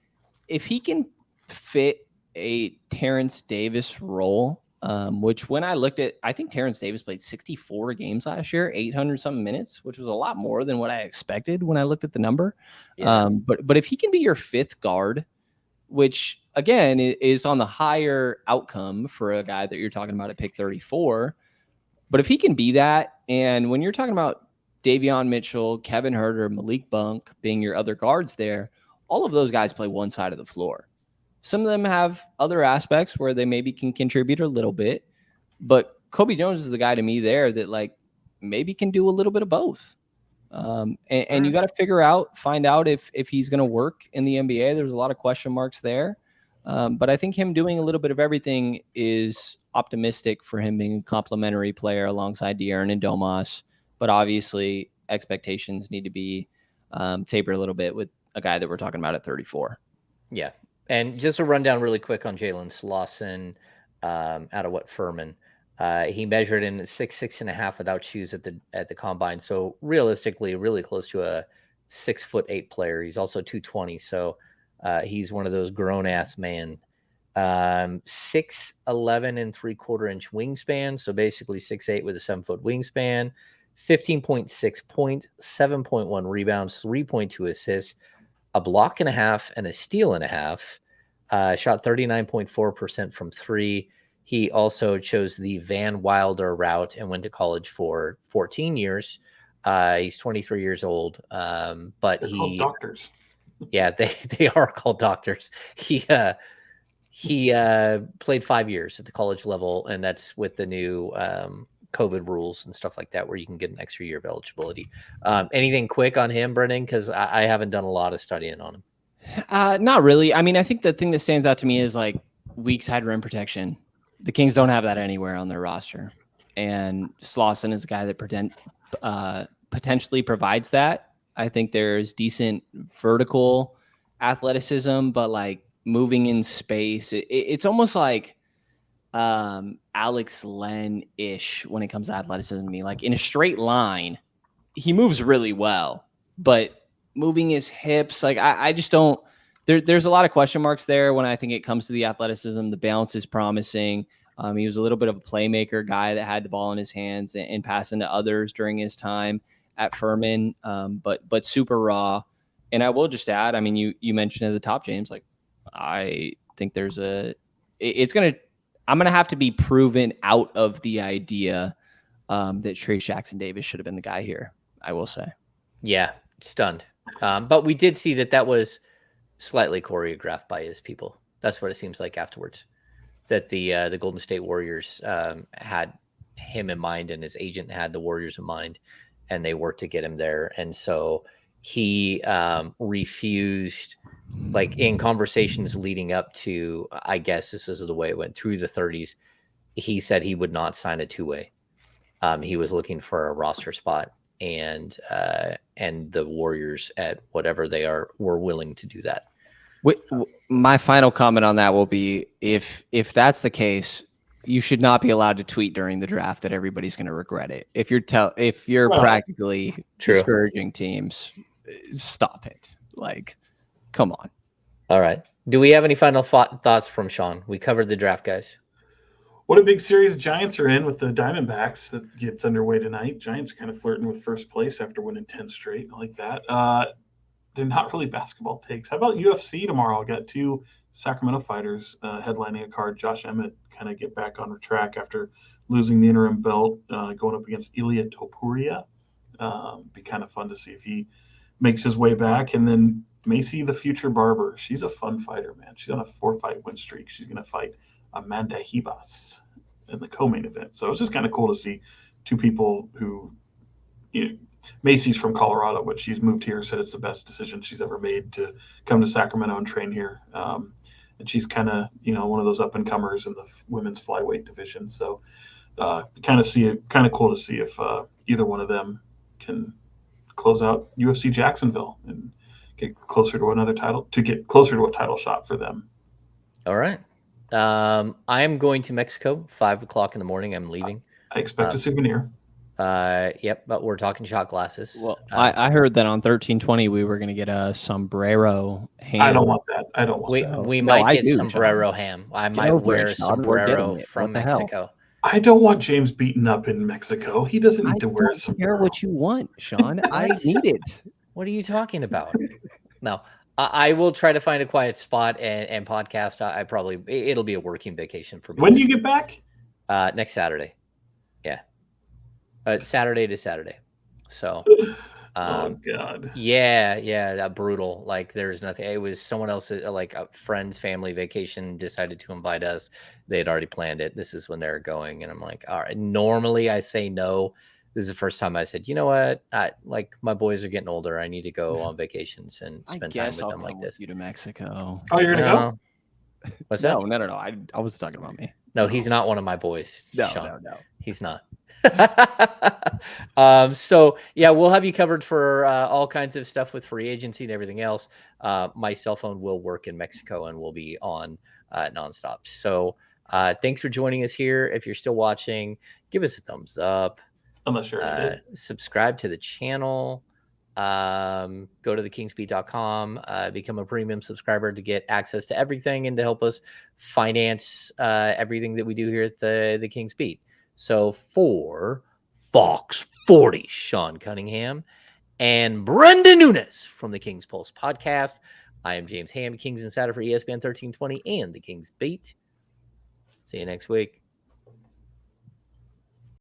if he can fit a Terrence Davis role, which when I looked at, I think Terrence Davis played 64 games last year, 800 something minutes, which was a lot more than what I expected when I looked at the number. Yeah. But if he can be your 5th guard, which again is on the higher outcome for a guy that you're talking about at pick 34, but if he can be that, and when you're talking about Davion Mitchell, Kevin Huerter, Malik Monk being your other guards there, all of those guys play one side of the floor. Some of them have other aspects where they maybe can contribute a little bit, but Kobe Jones is the guy to me there that like maybe can do a little bit of both. And you got to find out if he's going to work in the NBA. There's a lot of question marks there. But I think him doing a little bit of everything is optimistic for him being a complementary player alongside De'Aaron and Domas. But obviously expectations need to be tapered a little bit with a guy that we're talking about at 34. Yeah. And just a rundown really quick on Jalen Slawson out of Furman. He measured in 6'6.5" without shoes at the combine. So realistically, really close to a 6'8" player. He's also 220. So he's one of those grown ass man. 6'11" and 3/4 inch wingspan. So basically 6'8" with a 7-foot wingspan. 15.6 points, 7.1 rebounds, 3.2 assists, a block and a half, and a steal and a half. Shot 39.4% from 3. He also chose the Van Wilder route and went to college for 14 years. He's 23 years old, but They're called doctors. Yeah, they are called doctors. He played 5 years at the college level, and that's with the new COVID rules and stuff like that, where you can get an extra year of eligibility. Anything quick on him, Brenden? Because I haven't done a lot of studying on him. Not really. I mean, I think the thing that stands out to me is like weak side rim protection. The Kings don't have that anywhere on their roster. And Slawson is a guy that potentially provides that. I think there's decent vertical athleticism, but like moving in space, it's almost like Alex Len-ish when it comes to athleticism to me. Like in a straight line, he moves really well, but moving his hips, like I just don't. There's a lot of question marks there when I think it comes to the athleticism. The balance is promising. He was a little bit of a playmaker guy that had the ball in his hands and pass into others during his time at Furman, but super raw. And I will just add, I mean, you mentioned at the top, James, like I think I'm going to have to be proven out of the idea that Trey Jackson Davis should have been the guy here, I will say. Yeah, stunned. But we did see that was slightly choreographed by his people. That's what it seems like afterwards, that the Golden State Warriors had him in mind, and his agent had the Warriors in mind, and they worked to get him there. And so he refused, like in conversations leading up to, I guess this is the way it went through the 30s. He said he would not sign a two-way. He was looking for a roster spot, and the Warriors at whatever they are were willing to do that. My final comment on that will be if that's the case, you should not be allowed to tweet during the draft that everybody's going to regret it. If you're practically discouraging teams, stop it. Like, come on. All right. Do we have any final thoughts from Sean? We covered the draft, guys. What a big series the Giants are in with the Diamondbacks that gets underway tonight. Giants kind of flirting with first place after winning 10 straight. I like that. They're not really basketball takes. How about UFC tomorrow? Got two Sacramento fighters headlining a card. Josh Emmett kind of get back on track after losing the interim belt, going up against Ilia Topuria. Be kind of fun to see if he makes his way back. And then Macy the Future Barber. She's a fun fighter, man. She's on a 4-fight win streak. She's going to fight Amanda Ribas in the co-main event. So it's just kind of cool to see two people who, Macy's from Colorado, but she's moved here, said it's the best decision she's ever made to come to Sacramento and train here. And she's kind of, one of those up-and-comers in the women's flyweight division. So kind of cool to see if either one of them can close out UFC Jacksonville and get closer to a title shot for them. All right. I am going to Mexico, 5:00 in the morning. I'm leaving. I expect a souvenir. Yep, but we're talking shot glasses. Well, I heard that on 1320 we were going to get a sombrero ham. I don't want that. I don't want that. We might get sombrero ham. I might wear a sombrero from Mexico. I don't want James beaten up in Mexico. He doesn't need to wear a sombrero. I don't care what you want, Sean. I need it. What are you talking about? No. I will try to find a quiet spot and podcast. It'll be a working vacation for me. When do you get back? Next Saturday. Yeah. Saturday to Saturday. So, oh God. Yeah. Brutal. Like there's nothing. It was someone else, like a friend's family vacation decided to invite us. They had already planned it. This is when they're going. And I'm like, all right. Normally I say no. This is the first time I said, you know what? My boys are getting older. I need to go on vacations and spend time with them like this. You to Mexico? Oh, you're gonna go? What's that? No. I was talking about me. No, he's not one of my boys. No. He's not. So yeah, we'll have you covered for all kinds of stuff with free agency and everything else. My cell phone will work in Mexico and will be on nonstop. So thanks for joining us here. If you're still watching, give us a thumbs up. Unless you're subscribe to the channel. Go to thekingsbeat.com, become a premium subscriber to get access to everything and to help us finance everything that we do here at the Kings Beat. So for Fox 40, Sean Cunningham and Brenden Nunes from the Kings Pulse podcast, I am James Ham, Kings Insider for ESPN 1320 and the Kings Beat. See you next week.